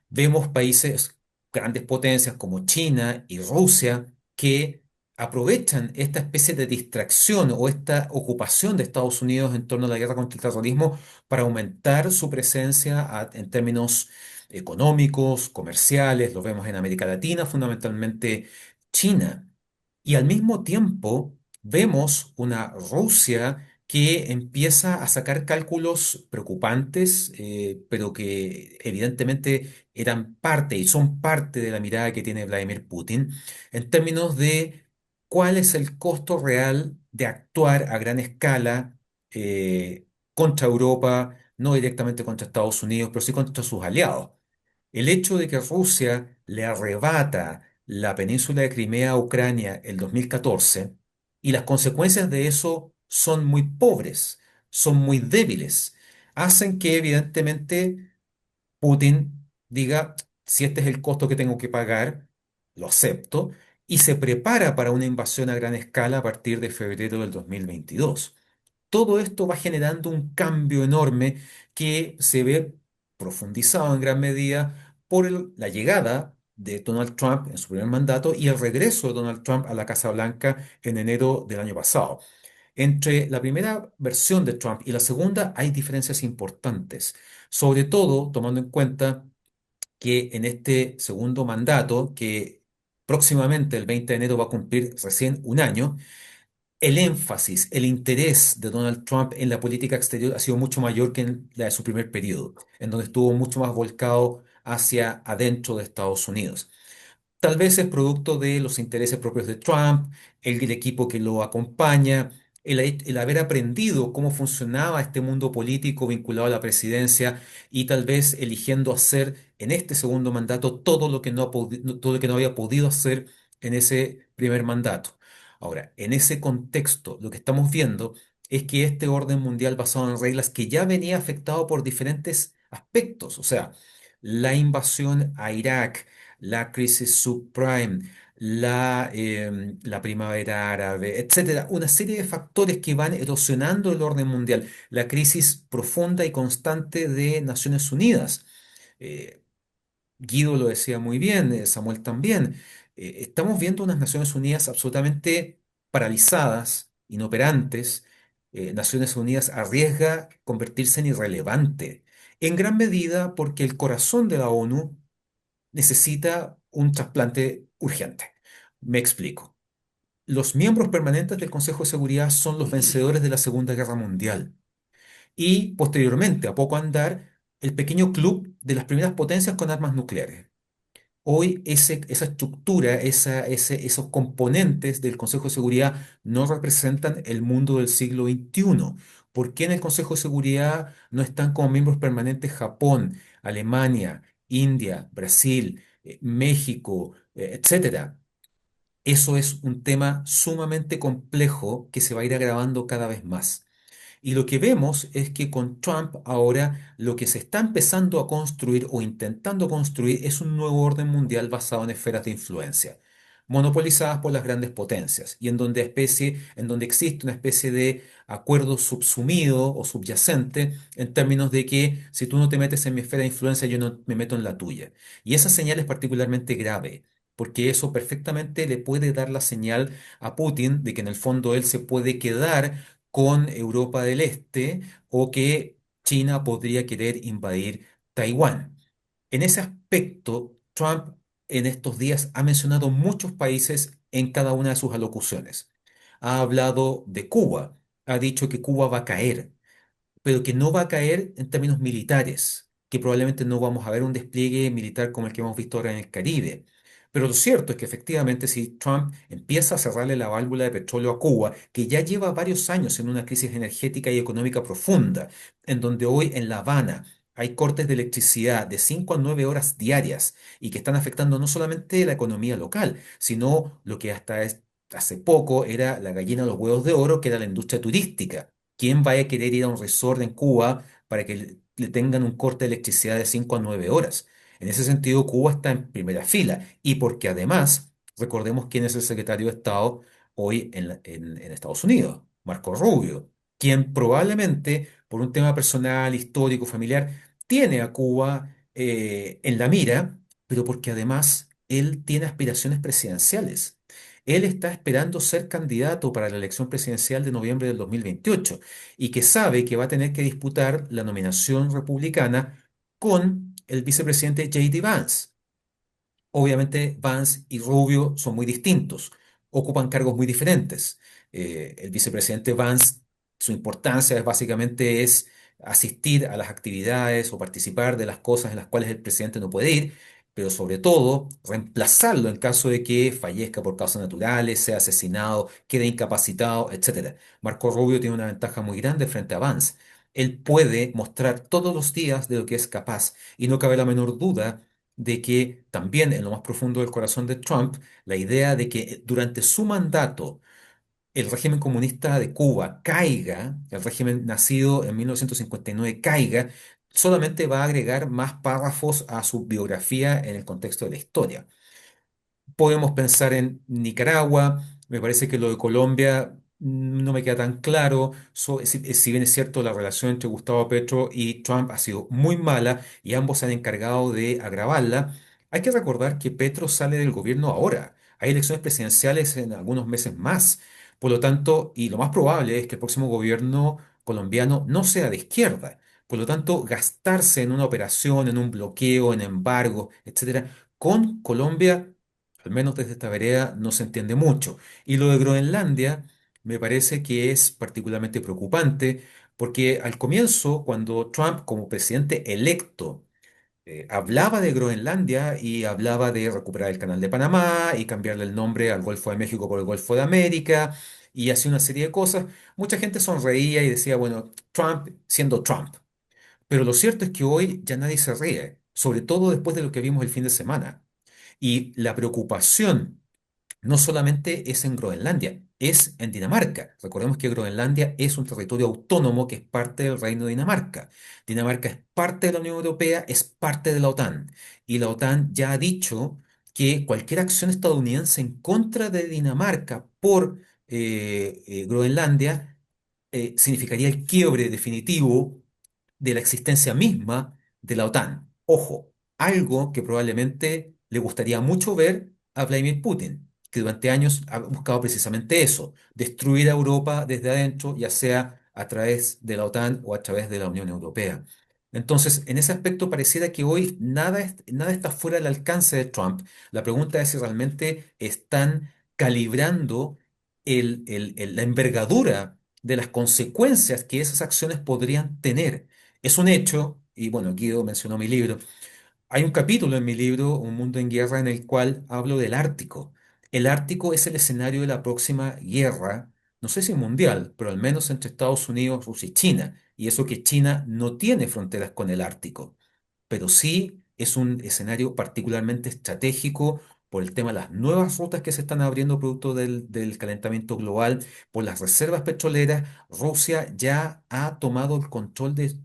Vemos países, grandes potencias como China y Rusia, que aprovechan esta especie de distracción o esta ocupación de Estados Unidos en torno a la guerra contra el terrorismo para aumentar su presencia en términos económicos, comerciales. Lo vemos en América Latina, fundamentalmente China. Y al mismo tiempo vemos una Rusia que empieza a sacar cálculos preocupantes, pero que evidentemente eran parte y son parte de la mirada que tiene Vladimir Putin en términos de cuál es el costo real de actuar a gran escala contra Europa, no directamente contra Estados Unidos, pero sí contra sus aliados. El hecho de que Rusia le arrebata la península de Crimea a Ucrania el 2014 y las consecuencias de eso son muy pobres, son muy débiles, hacen que evidentemente Putin diga, si este es el costo que tengo que pagar, lo acepto, y se prepara para una invasión a gran escala a partir de febrero del 2022. Todo esto va generando un cambio enorme que se ve profundizado en gran medida por la llegada de Donald Trump en su primer mandato y el regreso de Donald Trump a la Casa Blanca en enero del año pasado. Entre la primera versión de Trump y la segunda hay diferencias importantes, sobre todo tomando en cuenta que en este segundo mandato, que próximamente el 20 de enero va a cumplir recién un año, el énfasis, el interés de Donald Trump en la política exterior ha sido mucho mayor que en la de su primer periodo, en donde estuvo mucho más volcado hacia adentro de Estados Unidos. Tal vez es producto de los intereses propios de Trump, el equipo que lo acompaña, el haber aprendido cómo funcionaba este mundo político vinculado a la presidencia y tal vez eligiendo hacer en este segundo mandato todo lo que todo lo que no había podido hacer en ese primer mandato. Ahora, en ese contexto, lo que estamos viendo es que este orden mundial basado en reglas que ya venía afectado por diferentes aspectos, o sea, la invasión a Irak, la crisis subprime, la primavera árabe, etcétera, una serie de factores que van erosionando el orden mundial, la crisis profunda y constante de Naciones Unidas. Eh, Guido lo decía muy bien, Samuel también. Estamos viendo unas Naciones Unidas absolutamente paralizadas, inoperantes. Naciones Unidas arriesga convertirse en irrelevante, en gran medida porque el corazón de la ONU necesita un trasplante urgente. Me explico. Los miembros permanentes del Consejo de Seguridad son los vencedores de la Segunda Guerra Mundial y posteriormente, a poco andar, el pequeño club de las primeras potencias con armas nucleares. Hoy esa estructura, esos componentes del Consejo de Seguridad no representan el mundo del siglo XXI. ¿Por qué en el Consejo de Seguridad no están como miembros permanentes Japón, Alemania, India, Brasil, México, etcétera? Eso es un tema sumamente complejo que se va a ir agravando cada vez más. Y lo que vemos es que con Trump ahora lo que se está empezando a construir o intentando construir es un nuevo orden mundial basado en esferas de influencia, monopolizadas por las grandes potencias y en donde existe una especie de acuerdo subsumido o subyacente en términos de que si tú no te metes en mi esfera de influencia, yo no me meto en la tuya. Y esa señal es particularmente grave, porque eso perfectamente le puede dar la señal a Putin de que en el fondo él se puede quedar con Europa del Este o que China podría querer invadir Taiwán. En ese aspecto, Trump en estos días ha mencionado muchos países en cada una de sus alocuciones. Ha hablado de Cuba, ha dicho que Cuba va a caer, pero que no va a caer en términos militares, que probablemente no vamos a ver un despliegue militar como el que hemos visto ahora en el Caribe. Pero lo cierto es que efectivamente si Trump empieza a cerrarle la válvula de petróleo a Cuba, que ya lleva varios años en una crisis energética y económica profunda, en donde hoy en La Habana hay cortes de electricidad de 5 a 9 horas diarias y que están afectando no solamente la economía local, sino lo que hace poco era la gallina de los huevos de oro, que era la industria turística. ¿Quién vaya a querer ir a un resort en Cuba para que le tengan un corte de electricidad de 5 a 9 horas? En ese sentido, Cuba está en primera fila y porque además, recordemos quién es el secretario de Estado hoy en Estados Unidos, Marco Rubio, quien probablemente por un tema personal, histórico, familiar, tiene a Cuba en la mira, pero porque además él tiene aspiraciones presidenciales. Él está esperando ser candidato para la elección presidencial de noviembre del 2028 y que sabe que va a tener que disputar la nominación republicana con el vicepresidente J.D. Vance. Obviamente Vance y Rubio son muy distintos, ocupan cargos muy diferentes. El vicepresidente Vance, su importancia es asistir a las actividades o participar de las cosas en las cuales el presidente no puede ir, pero sobre todo reemplazarlo en caso de que fallezca por causas naturales, sea asesinado, quede incapacitado, etcétera. Marco Rubio tiene una ventaja muy grande frente a Vance. Él puede mostrar todos los días de lo que es capaz y no cabe la menor duda de que también en lo más profundo del corazón de Trump, la idea de que durante su mandato el régimen comunista de Cuba caiga, el régimen nacido en 1959 caiga, solamente va a agregar más párrafos a su biografía en el contexto de la historia. Podemos pensar en Nicaragua, me parece que lo de Colombia no me queda tan claro. Si bien es cierto, la relación entre Gustavo Petro y Trump ha sido muy mala y ambos se han encargado de agravarla, Hay que recordar que Petro sale del gobierno ahora. Hay elecciones presidenciales en algunos meses más. Por lo tanto, y lo más probable es que el próximo gobierno colombiano no sea de izquierda. Por lo tanto, gastarse en una operación, en un bloqueo, en embargo, etcétera, con Colombia, al menos desde esta vereda, no se entiende mucho. Y lo de Groenlandia me parece que es particularmente preocupante porque al comienzo, cuando Trump como presidente electo hablaba de Groenlandia y hablaba de recuperar el Canal de Panamá y cambiarle el nombre al Golfo de México por el Golfo de América y hacía una serie de cosas, mucha gente sonreía y decía, bueno, Trump siendo Trump. Pero lo cierto es que hoy ya nadie se ríe, sobre todo después de lo que vimos el fin de semana. Y la preocupación no solamente es en Groenlandia, es en Dinamarca. Recordemos que Groenlandia es un territorio autónomo que es parte del Reino de Dinamarca. Dinamarca es parte de la Unión Europea, es parte de la OTAN. Y la OTAN ya ha dicho que cualquier acción estadounidense en contra de Dinamarca por Groenlandia significaría el quiebre definitivo de la existencia misma de la OTAN. Ojo, algo que probablemente le gustaría mucho ver a Vladimir Putin, que durante años ha buscado precisamente eso, destruir a Europa desde adentro, ya sea a través de la OTAN o a través de la Unión Europea. Entonces, en ese aspecto pareciera que hoy nada está fuera del alcance de Trump. La pregunta es si realmente están calibrando la envergadura de las consecuencias que esas acciones podrían tener. Es un hecho, y bueno, Guido mencionó mi libro, hay un capítulo en mi libro, Un mundo en guerra, en el cual hablo del Ártico. El Ártico es el escenario de la próxima guerra, no sé si mundial, pero al menos entre Estados Unidos, Rusia y China. Y eso que China no tiene fronteras con el Ártico, pero sí es un escenario particularmente estratégico por el tema de las nuevas rutas que se están abriendo producto del calentamiento global, por las reservas petroleras. Rusia ya ha tomado el control de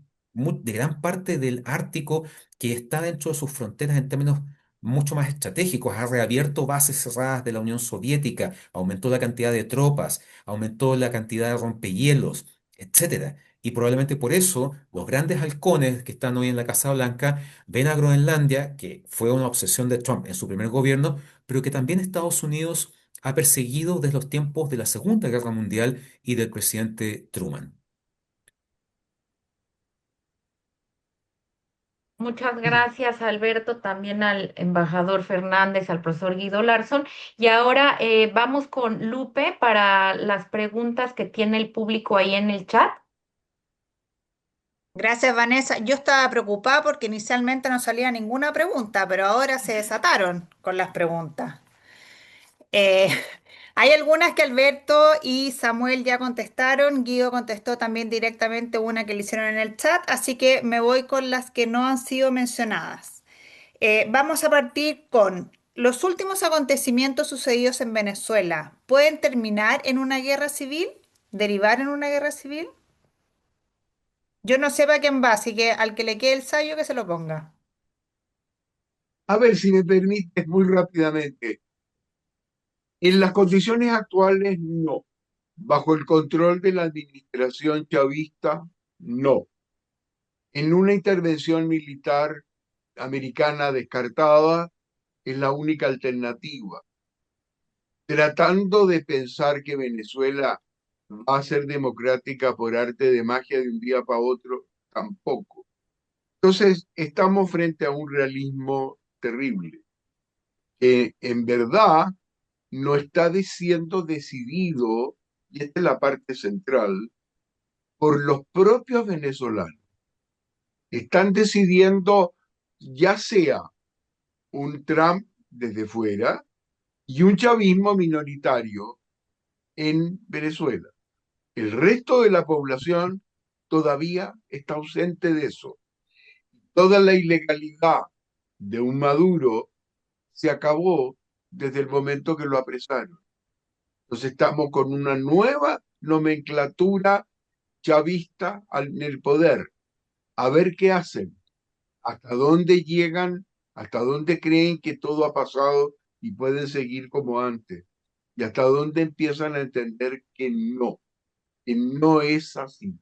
gran parte del Ártico que está dentro de sus fronteras en términos mucho más estratégicos. Ha reabierto bases cerradas de la Unión Soviética, aumentó la cantidad de tropas, aumentó la cantidad de rompehielos, etcétera. Y probablemente por eso los grandes halcones que están hoy en la Casa Blanca ven a Groenlandia, que fue una obsesión de Trump en su primer gobierno, pero que también Estados Unidos ha perseguido desde los tiempos de la Segunda Guerra Mundial y del presidente Truman. Muchas gracias, Alberto, también al embajador Fernández, al profesor Guido Larsson. Y ahora vamos con Lupe para las preguntas que tiene el público ahí en el chat. Gracias, Vanessa. Yo estaba preocupada porque inicialmente no salía ninguna pregunta, pero ahora se desataron con las preguntas. Eh, hay algunas que Alberto y Samuel ya contestaron. Guido contestó también directamente una que le hicieron en el chat, así que me voy con las que no han sido mencionadas. Vamos a partir con los últimos acontecimientos sucedidos en Venezuela. ¿Pueden terminar en una guerra civil? ¿Derivar en una guerra civil? Yo no sé para quién va, así que al que le quede el sayo que se lo ponga. A ver, si me permites muy rápidamente, en las condiciones actuales, no. Bajo el control de la administración chavista, no. En una intervención militar americana descartada, es la única alternativa. Tratando de pensar que Venezuela va a ser democrática por arte de magia de un día para otro, tampoco. Entonces, estamos frente a un realismo terrible, que en verdad no está siendo decidido, y esta es la parte central, por los propios venezolanos. Están decidiendo ya sea un Trump desde fuera y un chavismo minoritario en Venezuela. El resto de la población todavía está ausente de eso. Toda la ilegalidad de un Maduro se acabó desde el momento que lo apresaron. Entonces estamos con una nueva nomenclatura chavista en el poder. A ver qué hacen, hasta dónde llegan, hasta dónde creen que todo ha pasado y pueden seguir como antes, y hasta dónde empiezan a entender que no es así.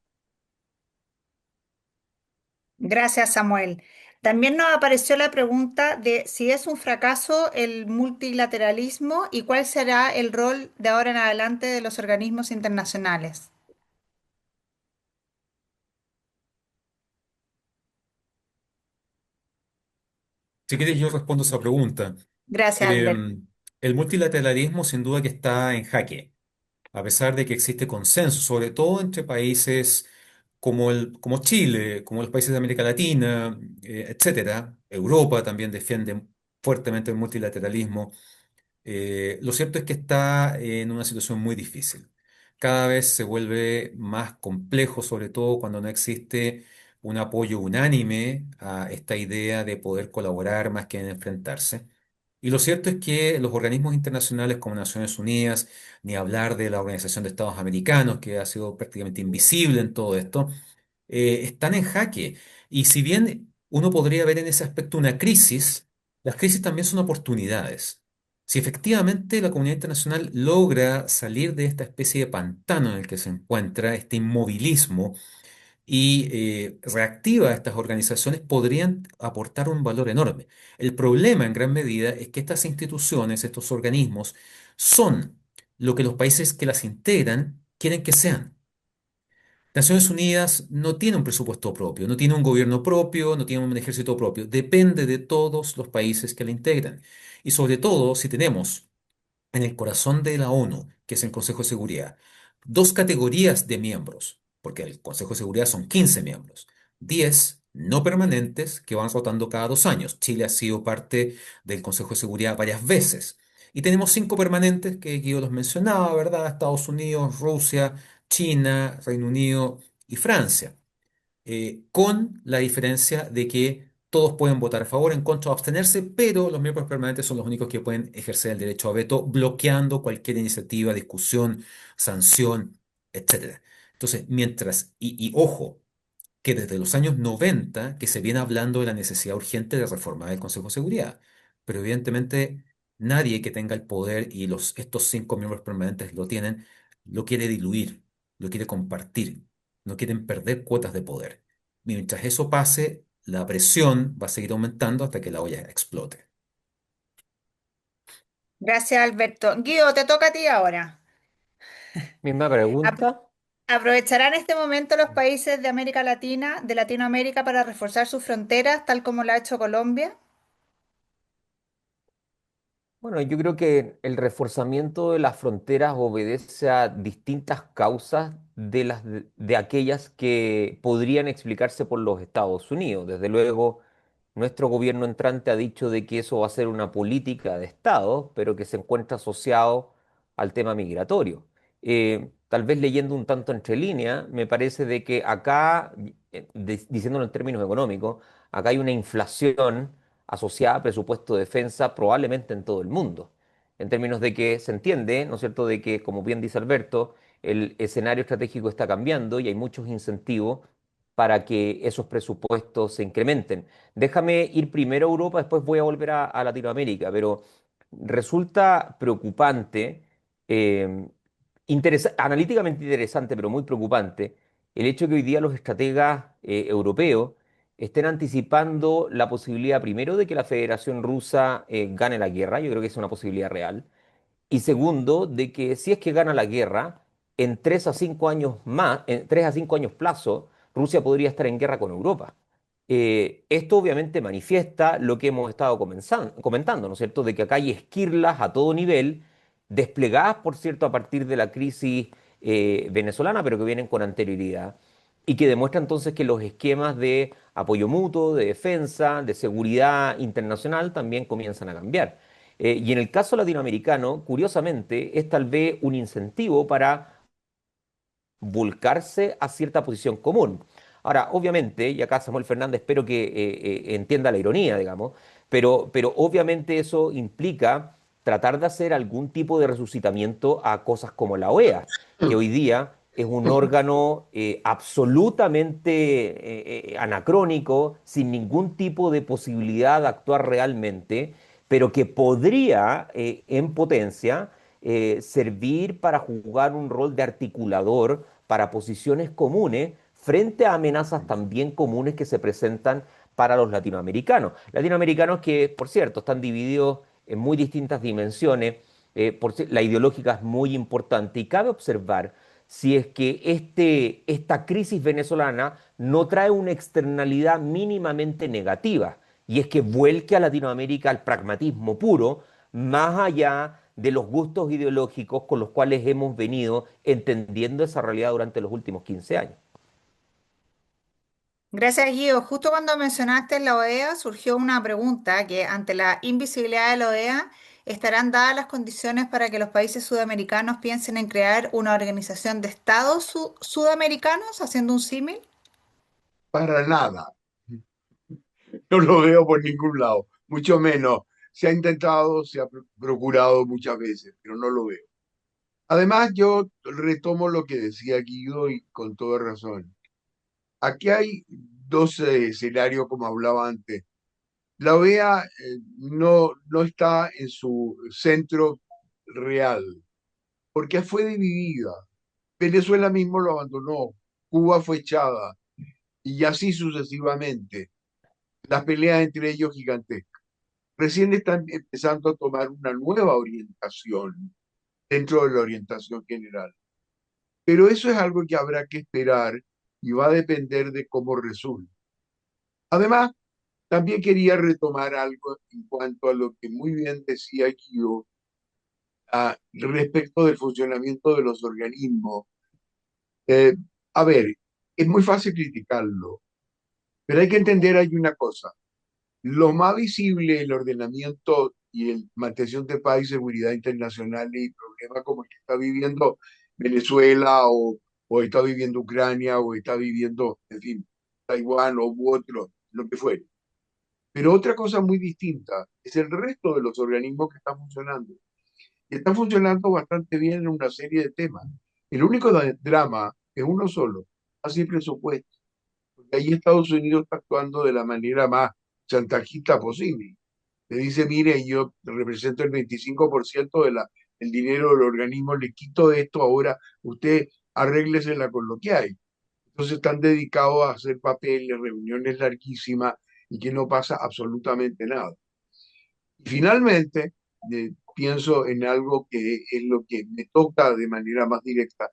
Gracias, Samuel. También nos apareció la pregunta de si es un fracaso el multilateralismo y cuál será el rol de ahora en adelante de los organismos internacionales. Si quieres, yo respondo esa pregunta. Gracias, Alberto. El multilateralismo sin duda que está en jaque, a pesar de que existe consenso, sobre todo entre países como Chile, como los países de América Latina, etcétera. Europa también defiende fuertemente el multilateralismo. Lo cierto es que está en una situación muy difícil. Cada vez se vuelve más complejo, sobre todo cuando no existe un apoyo unánime a esta idea de poder colaborar más que en enfrentarse. Y lo cierto es que los organismos internacionales como Naciones Unidas, ni hablar de la Organización de Estados Americanos, que ha sido prácticamente invisible en todo esto, están en jaque. Y si bien uno podría ver en ese aspecto una crisis, las crisis también son oportunidades. Si efectivamente la comunidad internacional logra salir de esta especie de pantano en el que se encuentra, este inmovilismo, y reactiva a estas organizaciones, podrían aportar un valor enorme. El problema en gran medida es que estas instituciones, estos organismos, son lo que los países que las integran quieren que sean. Naciones Unidas no tiene un presupuesto propio, no tiene un gobierno propio, no tiene un ejército propio, depende de todos los países que la integran. Y sobre todo, si tenemos en el corazón de la ONU, que es el Consejo de Seguridad, dos categorías de miembros, porque el Consejo de Seguridad son 15 miembros, 10 no permanentes que van rotando cada 2 años. Chile ha sido parte del Consejo de Seguridad varias veces. Y tenemos 5 permanentes que yo los mencionaba, ¿verdad? Estados Unidos, Rusia, China, Reino Unido y Francia, con la diferencia de que todos pueden votar a favor, en contra o abstenerse, pero los miembros permanentes son los únicos que pueden ejercer el derecho a veto, bloqueando cualquier iniciativa, discusión, sanción, etcétera. Entonces, y ojo, que desde los años 90 que se viene hablando de la necesidad urgente de reformar el Consejo de Seguridad, pero evidentemente nadie que tenga el poder y estos 5 miembros permanentes lo tienen, lo quiere diluir, lo quiere compartir, no quieren perder cuotas de poder. Mientras eso pase, la presión va a seguir aumentando hasta que la olla explote. Gracias, Alberto. Guido, te toca a ti ahora. Misma Ap- pregunta. ¿Aprovecharán este momento los países de América Latina, de Latinoamérica, para reforzar sus fronteras, tal como lo ha hecho Colombia? Bueno, yo creo que el reforzamiento de las fronteras obedece a distintas causas de aquellas que podrían explicarse por los Estados Unidos. Desde luego, nuestro gobierno entrante ha dicho de que eso va a ser una política de Estado, pero que se encuentra asociado al tema migratorio. Tal vez leyendo un tanto entre líneas, me parece de que acá, diciéndolo en términos económicos, acá hay una inflación asociada a presupuesto de defensa probablemente en todo el mundo. En términos de que se entiende, ¿no es cierto?, de que, como bien dice Alberto, el escenario estratégico está cambiando y hay muchos incentivos para que esos presupuestos se incrementen. Déjame ir primero a Europa, después voy a volver a Latinoamérica, pero resulta preocupante, eh, analíticamente interesante, pero muy preocupante, el hecho de que hoy día los estrategas europeos estén anticipando la posibilidad, primero, de que la Federación Rusa gane la guerra. Yo creo que es una posibilidad real. Y segundo, de que si es que gana la guerra, en 3 a 5 años más, en 3 a 5 años plazo, Rusia podría estar en guerra con Europa. Esto obviamente manifiesta lo que hemos estado comentando, ¿no es cierto? De que acá hay esquirlas a todo nivel, desplegadas, por cierto, a partir de la crisis venezolana, pero que vienen con anterioridad, y que demuestra entonces que los esquemas de apoyo mutuo, de defensa, de seguridad internacional también comienzan a cambiar. Y en el caso latinoamericano, curiosamente, es tal vez un incentivo para volcarse a cierta posición común. Ahora, obviamente, y acá Samuel Fernández espero que entienda la ironía, digamos, pero obviamente eso implica tratar de hacer algún tipo de resucitamiento a cosas como la OEA, que hoy día es un órgano absolutamente anacrónico, sin ningún tipo de posibilidad de actuar realmente, pero que podría, en potencia, servir para jugar un rol de articulador para posiciones comunes frente a amenazas también comunes que se presentan para los latinoamericanos. Latinoamericanos que, por cierto, están divididos en muy distintas dimensiones. La ideológica es muy importante y cabe observar si es que esta crisis venezolana no trae una externalidad mínimamente negativa, y es que vuelque a Latinoamérica al pragmatismo puro, más allá de los gustos ideológicos con los cuales hemos venido entendiendo esa realidad durante los últimos 15 años. Gracias, Guido. Justo cuando mencionaste la OEA, surgió una pregunta que ante la invisibilidad de la OEA, ¿estarán dadas las condiciones para que los países sudamericanos piensen en crear una organización de estados sudamericanos, haciendo un símil? Para nada. No lo veo por ningún lado, mucho menos. Se ha intentado, se ha procurado muchas veces, pero no lo veo. Además, yo retomo lo que decía Guido y con toda razón. Aquí hay dos escenarios, como hablaba antes. La OEA no está en su centro real, porque fue dividida. Venezuela mismo lo abandonó, Cuba fue echada, y así sucesivamente. Las peleas entre ellos gigantescas. Recién están empezando a tomar una nueva orientación dentro de la orientación general. Pero eso es algo que habrá que esperar y va a depender de cómo resulte. Además, también quería retomar algo en cuanto a lo que muy bien decía Guido respecto del funcionamiento de los organismos. Eh, a ver, es muy fácil criticarlo, pero hay que entender hay una cosa. Lo más visible, el ordenamiento y el mantención de paz y seguridad internacional y problemas como el que está viviendo Venezuela o está viviendo Ucrania o está viviendo, en fin, Taiwán o u otro, lo que fuere. Pero otra cosa muy distinta es el resto de los organismos que están funcionando. Y están funcionando bastante bien en una serie de temas. El único drama es uno solo, así presupuesto. Porque ahí Estados Unidos está actuando de la manera más chantajista posible. Le dice, mire, yo represento el 25% del dinero del organismo, le quito esto, ahora usted arréglesela con lo que hay. Entonces están dedicados a hacer papeles, reuniones larguísimas y que no pasa absolutamente nada. Y finalmente, pienso en algo que es lo que me toca de manera más directa.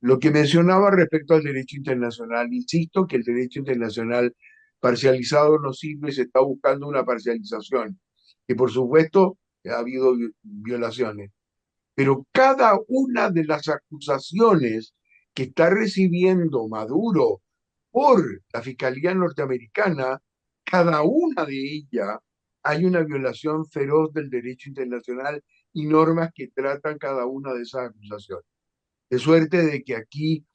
Lo que mencionaba respecto al derecho internacional, insisto que el derecho internacional parcializado no sirve, se está buscando una parcialización, que por supuesto ha habido violaciones, pero cada una de las acusaciones que está recibiendo Maduro por la Fiscalía Norteamericana, cada una de ellas hay una violación feroz del derecho internacional y normas que tratan cada una de esas acusaciones. De suerte de que aquí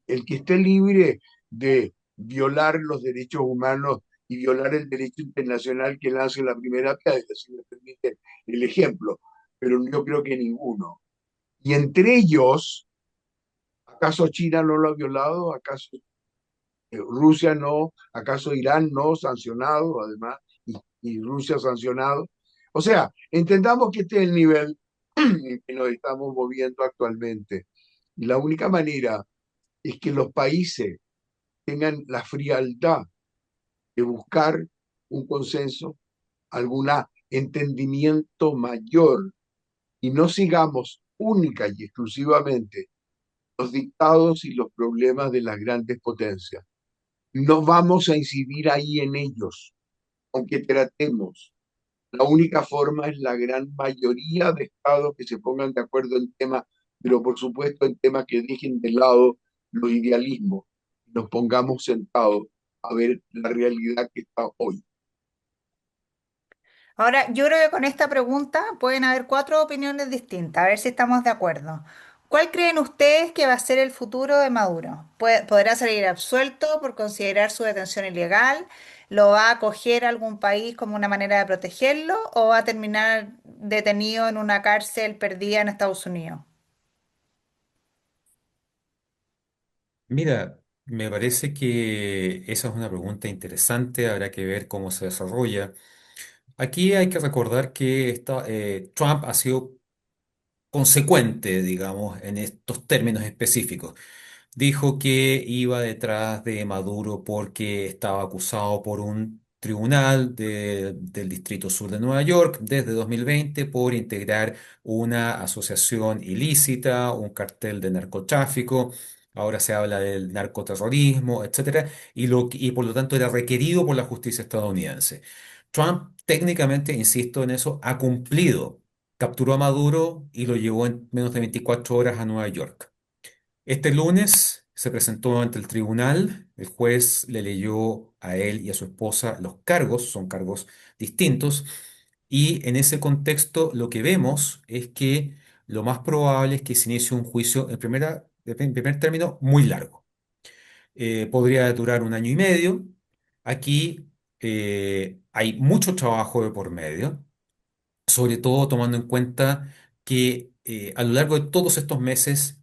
el que esté libre de violar los derechos humanos y violar el derecho internacional que lance la primera piedra, si me permiten el ejemplo, pero yo creo que ninguno. Y entre ellos, ¿acaso China no lo ha violado? ¿Acaso Rusia no? ¿Acaso Irán no? Sancionado, además, y Rusia sancionado. O sea, entendamos que este es el nivel en que nos estamos moviendo actualmente. Y la única manera es que los países tengan la frialdad de buscar un consenso, algún entendimiento mayor y no sigamos única y exclusivamente los dictados y los problemas de las grandes potencias. No vamos a incidir ahí en ellos, aunque tratemos. La única forma es la gran mayoría de estados que se pongan de acuerdo en temas, pero por supuesto en temas que dejen de lado los idealismos, nos pongamos sentados a ver la realidad que está hoy. Ahora, yo creo que con esta pregunta pueden haber cuatro opiniones distintas, a ver si estamos de acuerdo. ¿Cuál creen ustedes que va a ser el futuro de Maduro? ¿Podrá salir absuelto por considerar su detención ilegal? ¿Lo va a acoger algún país como una manera de protegerlo? ¿O va a terminar detenido en una cárcel perdida en Estados Unidos? Mira, me parece que esa es una pregunta interesante, habrá que ver cómo se desarrolla. Aquí hay que recordar que Trump ha sido consecuente, digamos, en estos términos específicos. Dijo que iba detrás de Maduro porque estaba acusado por un tribunal del Distrito Sur de Nueva York desde 2020 por integrar una asociación ilícita, un cartel de narcotráfico. Ahora se habla del narcoterrorismo, etcétera, y por lo tanto era requerido por la justicia estadounidense. Trump técnicamente, insisto en eso, ha cumplido. Capturó a Maduro y lo llevó en menos de 24 horas a Nueva York. Este lunes se presentó ante el tribunal, el juez le leyó a él y a su esposa los cargos, son cargos distintos, y en ese contexto lo que vemos es que lo más probable es que se inicie un juicio en primer término muy largo. Podría durar un año y medio. Aquí hay mucho trabajo de por medio, sobre todo tomando en cuenta que a lo largo de todos estos meses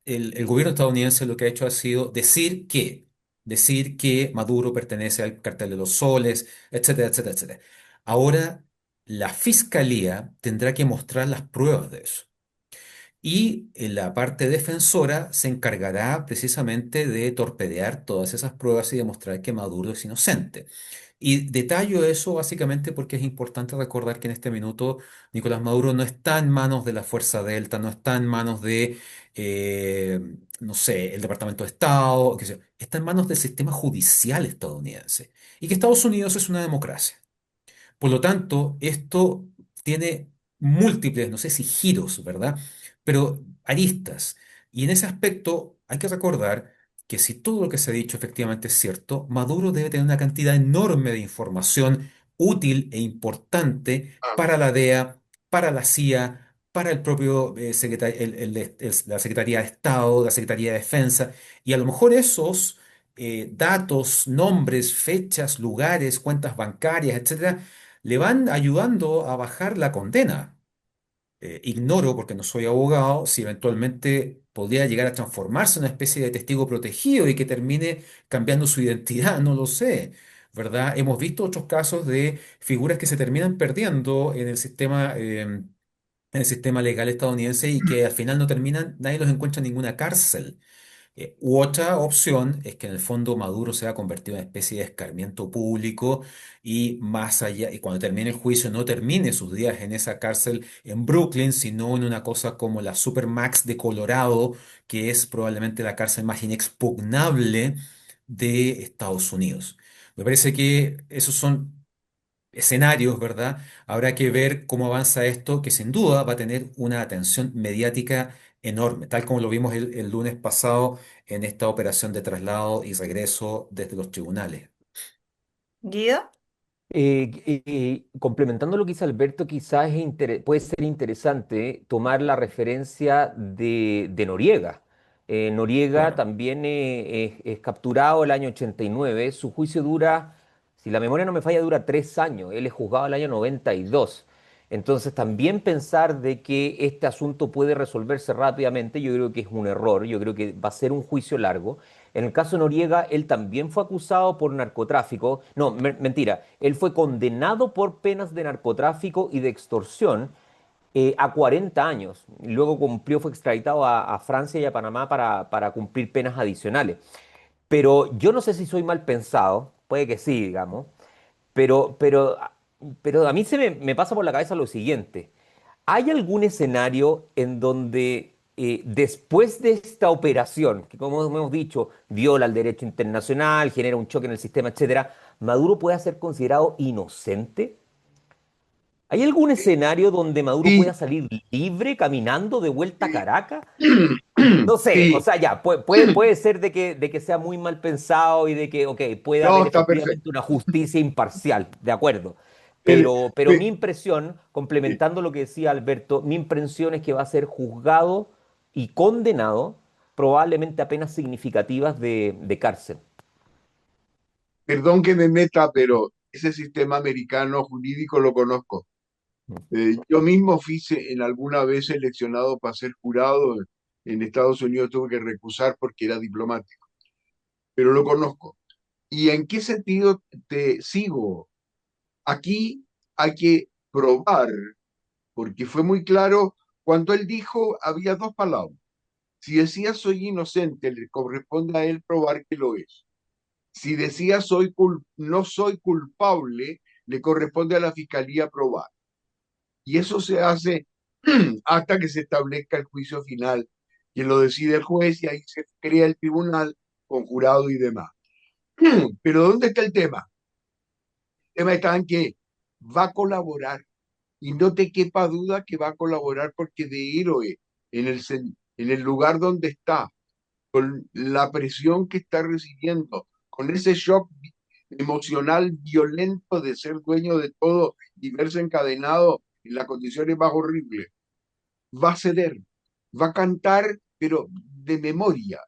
el gobierno estadounidense lo que ha hecho ha sido decir que Maduro pertenece al cartel de los soles, etcétera, etcétera, etcétera. Ahora la fiscalía tendrá que mostrar las pruebas de eso. Y la parte defensora se encargará precisamente de torpedear todas esas pruebas y demostrar que Maduro es inocente. Y detallo eso básicamente porque es importante recordar que en este minuto Nicolás Maduro no está en manos de la Fuerza Delta, no está en manos de, eh, no sé, el Departamento de Estado, qué sé yo. Está en manos del sistema judicial estadounidense. Y que Estados Unidos es una democracia. Por lo tanto, esto tiene múltiples, no sé si giros, ¿verdad? Pero aristas. Y en ese aspecto hay que recordar que si todo lo que se ha dicho efectivamente es cierto, Maduro debe tener una cantidad enorme de información útil e importante Ah, para la DEA, para la CIA, para el propio la Secretaría de Estado, la Secretaría de Defensa, y a lo mejor esos datos, nombres, fechas, lugares, cuentas bancarias, etcétera, le van ayudando a bajar la condena. Ignoro, porque no soy abogado, si eventualmente podría llegar a transformarse en una especie de testigo protegido y que termine cambiando su identidad, no lo sé, ¿verdad? Hemos visto otros casos de figuras que se terminan perdiendo en el sistema legal estadounidense y que al final no terminan, nadie los encuentra en ninguna cárcel. U otra opción es que en el fondo Maduro se ha convertido en una especie de escarmiento público y más allá, y cuando termine el juicio no termine sus días en esa cárcel en Brooklyn, sino en una cosa como la Supermax de Colorado, que es probablemente la cárcel más inexpugnable de Estados Unidos. Me parece que esos son escenarios, ¿verdad? Habrá que ver cómo avanza esto, que sin duda va a tener una atención mediática enorme, tal como lo vimos el lunes pasado en esta operación de traslado y regreso desde los tribunales. Guido. Complementando lo que dice Alberto, quizás puede ser interesante tomar la referencia de Noriega. Noriega Claro. también es capturado el año 89. Su juicio dura, si la memoria no me falla, dura 3 años. Él es juzgado el año 92. Entonces, también pensar de que este asunto puede resolverse rápidamente, yo creo que es un error. Yo creo que va a ser un juicio largo. En el caso de Noriega, él también fue acusado por narcotráfico. No, mentira. Él fue condenado por penas de narcotráfico y de extorsión a 40 años. Luego cumplió, fue extraditado a Francia y a Panamá para cumplir penas adicionales. Pero yo no sé si soy mal pensado, puede que sí, digamos, pero, pero, pero a mí me pasa por la cabeza lo siguiente. ¿Hay algún escenario en donde después de esta operación, que como hemos dicho, viola el derecho internacional, genera un choque en el sistema, etcétera, Maduro pueda ser considerado inocente? ¿Hay algún escenario donde Maduro sí, pueda salir libre caminando de vuelta a sí, Caracas? No sé, o sí, sea, ya, puede ser de que sea muy mal pensado y de que, ok, puede no, haber está perfecto. efectivamente una justicia imparcial, de acuerdo. Mire, Pero mi me- impresión, sí, complementando lo que decía Alberto, mi impresión es que va a ser juzgado y condenado probablemente a penas significativas de cárcel. perdón que me meta, pero ese sistema americano jurídico lo conozco. Yo mismo en alguna vez seleccionado para ser jurado en Estados Unidos, tuve que recusar porque era diplomático, pero lo conozco. ¿Y en qué sentido te sigo? Aquí hay que probar, porque fue muy claro cuando él dijo, había dos palabras. Si decía soy inocente, le corresponde a él probar que lo es. Si decía no soy culpable, le corresponde a la fiscalía probar. Y eso se hace hasta que se establezca el juicio final, que lo decide el juez y ahí se crea el tribunal con jurado y demás. Pero ¿dónde está el tema? El tema está en que va a colaborar y no te quepa duda que va a colaborar porque de héroe en el lugar donde está, con la presión que está recibiendo, con ese shock emocional violento de ser dueño de todo y verse encadenado en las condiciones más horribles, va a ceder, va a cantar, pero de memoria,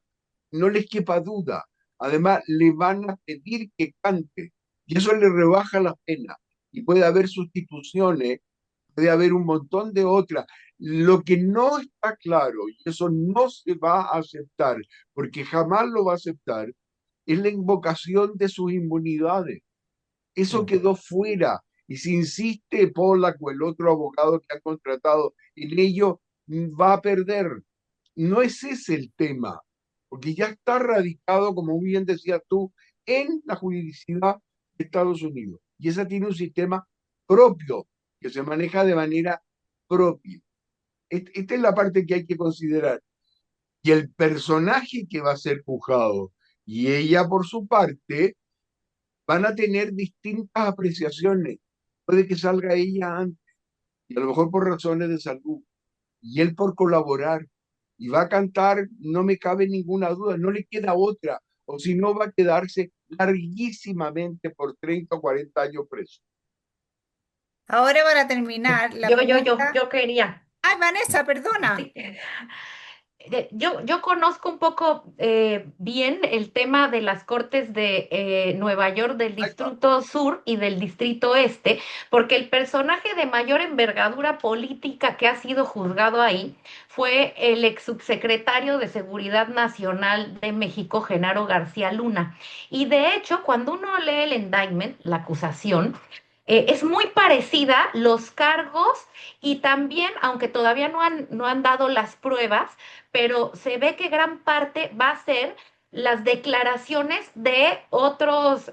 no les quepa duda. Además, le van a pedir que cante y eso le rebaja la pena. Y puede haber sustituciones, puede haber un montón de otras. Lo que no está claro, y eso no se va a aceptar, porque jamás lo va a aceptar, es la invocación de sus inmunidades. Eso Mm. quedó fuera. Y si insiste Pollack o el otro abogado que ha contratado en ello, va a perder. No es ese el tema, porque ya está radicado, como muy bien decías tú, en la juridicidad de Estados Unidos. Y esa tiene un sistema propio, que se maneja de manera propia. Esta es la parte que hay que considerar. Y el personaje que va a ser juzgado y ella por su parte van a tener distintas apreciaciones. Puede que salga ella antes, y a lo mejor por razones de salud, y él por colaborar, y va a cantar, no me cabe ninguna duda, no le queda otra, o si no va a quedarse larguísimamente por 30 o 40 años preso. Ahora para terminar, la Yo pregunta... quería. Ay, Vanessa, perdona. Sí. Yo conozco un poco bien el tema de las cortes de Nueva York, del Ahí está. Distrito Sur y del Distrito Este, porque el personaje de mayor envergadura política que ha sido juzgado ahí fue el ex subsecretario de Seguridad Nacional de México, Genaro García Luna. Y de hecho, cuando uno lee el indictment, la acusación, es muy parecida los cargos y también, aunque todavía no han dado las pruebas, pero se ve que gran parte va a ser las declaraciones de otros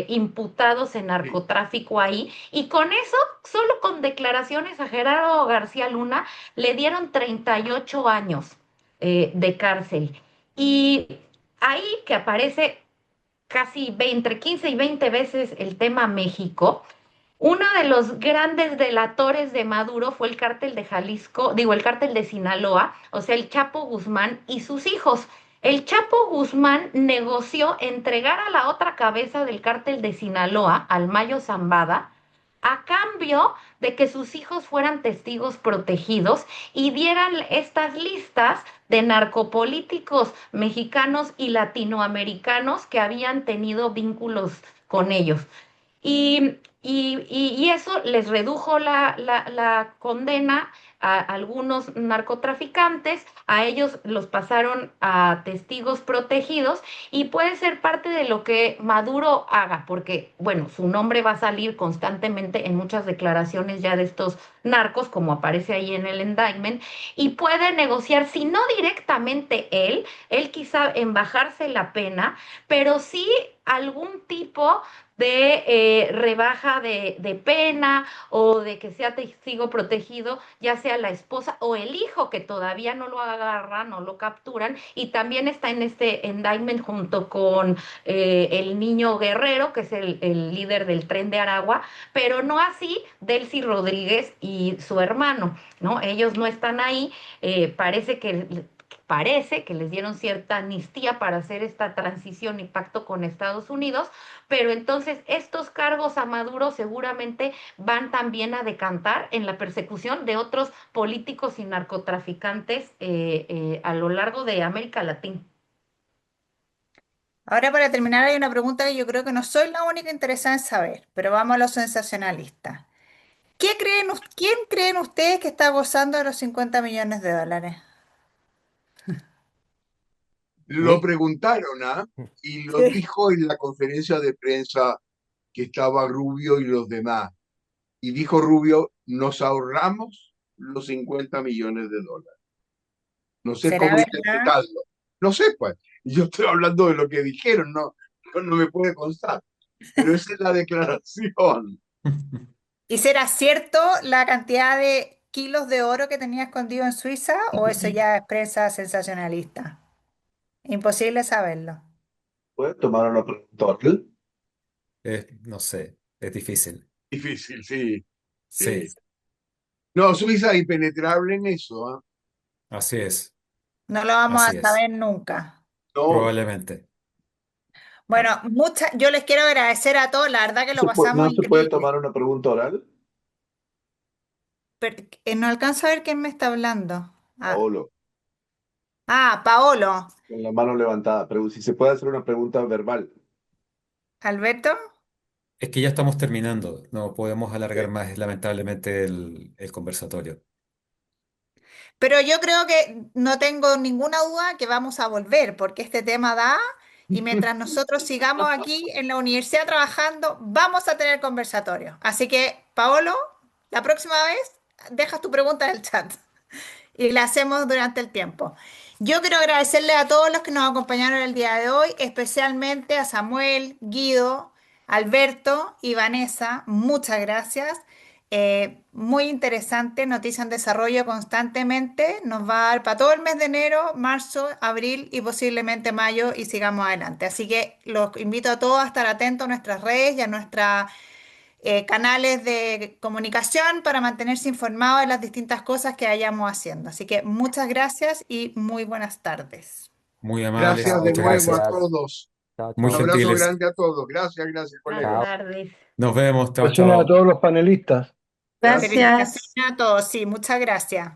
imputados en Sí, narcotráfico ahí, y con eso, solo con declaraciones a Gerardo García Luna, le dieron 38 años de cárcel. Y ahí que aparece casi entre 15 y 20 veces el tema México. Uno de los grandes delatores de Maduro fue el cártel de Jalisco, digo, el cártel de Sinaloa, o sea, el Chapo Guzmán y sus hijos. El Chapo Guzmán negoció entregar a la otra cabeza del cártel de Sinaloa, al Mayo Zambada, a cambio de que sus hijos fueran testigos protegidos y dieran estas listas de narcopolíticos mexicanos y latinoamericanos que habían tenido vínculos con ellos. Y eso les redujo la condena a algunos narcotraficantes, a ellos los pasaron a testigos protegidos y puede ser parte de lo que Maduro haga, porque, bueno, su nombre va a salir constantemente en muchas declaraciones ya de estos narcos, como aparece ahí en el indictment, y puede negociar, si no directamente él quizá en bajarse la pena, pero sí algún tipo de rebaja de pena o de que sea testigo protegido, ya sea la esposa o el hijo que todavía no lo agarran, no lo capturan, y también está en este indictment junto con el niño Guerrero, que es el líder del Tren de Aragua, pero no así Delcy Rodríguez y su hermano, ¿no? Ellos no están ahí, parece que les dieron cierta amnistía para hacer esta transición y pacto con Estados Unidos, pero entonces estos cargos a Maduro seguramente van también a decantar en la persecución de otros políticos y narcotraficantes a lo largo de América Latina. Ahora para terminar hay una pregunta que yo creo que no soy la única interesada en saber, pero vamos a los sensacionalistas. ¿Quién creen ustedes que está gozando de los 50 millones de dólares? lo Mi- preguntaron, ¿ah? Y lo Sí. dijo en la conferencia de prensa que estaba Rubio y los demás. Y dijo Rubio, nos ahorramos los 50 millones de dólares. No sé ¿Será cómo verdad? interpretarlo. No sé, pues. Yo estoy hablando de lo que dijeron, no, no me puede constar, pero esa es la declaración. ¿Y será cierto la cantidad de kilos de oro que tenía escondido en Suiza o eso ya es prensa sensacionalista? Imposible saberlo. ¿Puedes tomar una pregunta oral? No sé, es difícil. Difícil, sí, Sí, sí. No, Suiza es impenetrable en eso, ¿ah? así es, No lo vamos a así es. saber nunca. No, Probablemente. Bueno, yo les quiero agradecer a todos, la verdad que lo pasamos ¿No se puede increíble. tomar una pregunta oral? Pero, no alcanzo a ver quién me está hablando. Paolo, Paolo. con la mano levantada. Si se puede hacer una pregunta verbal. ¿Alberto? Es que ya estamos terminando, no podemos alargar eh, más, lamentablemente, el conversatorio. Pero yo creo que no tengo ninguna duda que vamos a volver, porque este tema da, y mientras nosotros sigamos aquí en la universidad trabajando, vamos a tener conversatorio. Así que, Paolo, la próxima vez dejas tu pregunta en el chat y la hacemos durante el tiempo. Yo quiero agradecerle a todos los que nos acompañaron el día de hoy, especialmente a Samuel, Guido, Alberto y Vanessa. Muchas gracias. Muy interesante, noticia en desarrollo constantemente. Nos va a dar para todo el mes de enero, marzo, abril y posiblemente mayo y sigamos adelante. Así que los invito a todos a estar atentos a nuestras redes y a nuestras canales de comunicación para mantenerse informados de las distintas cosas que vayamos haciendo. Así que muchas gracias y muy buenas tardes. Muy amables, gracias de Chao, muchas nuevo a gracias. gracias. todos. Chao, Muy Un chao. abrazo gentiles. grande a todos. Gracias, gracias, Buenas colega. Chao. tardes. Nos vemos. Chao, Felicitaciones a chao. todos los panelistas. Gracias. Felicitaciones Gracias. a todos. Sí, muchas gracias.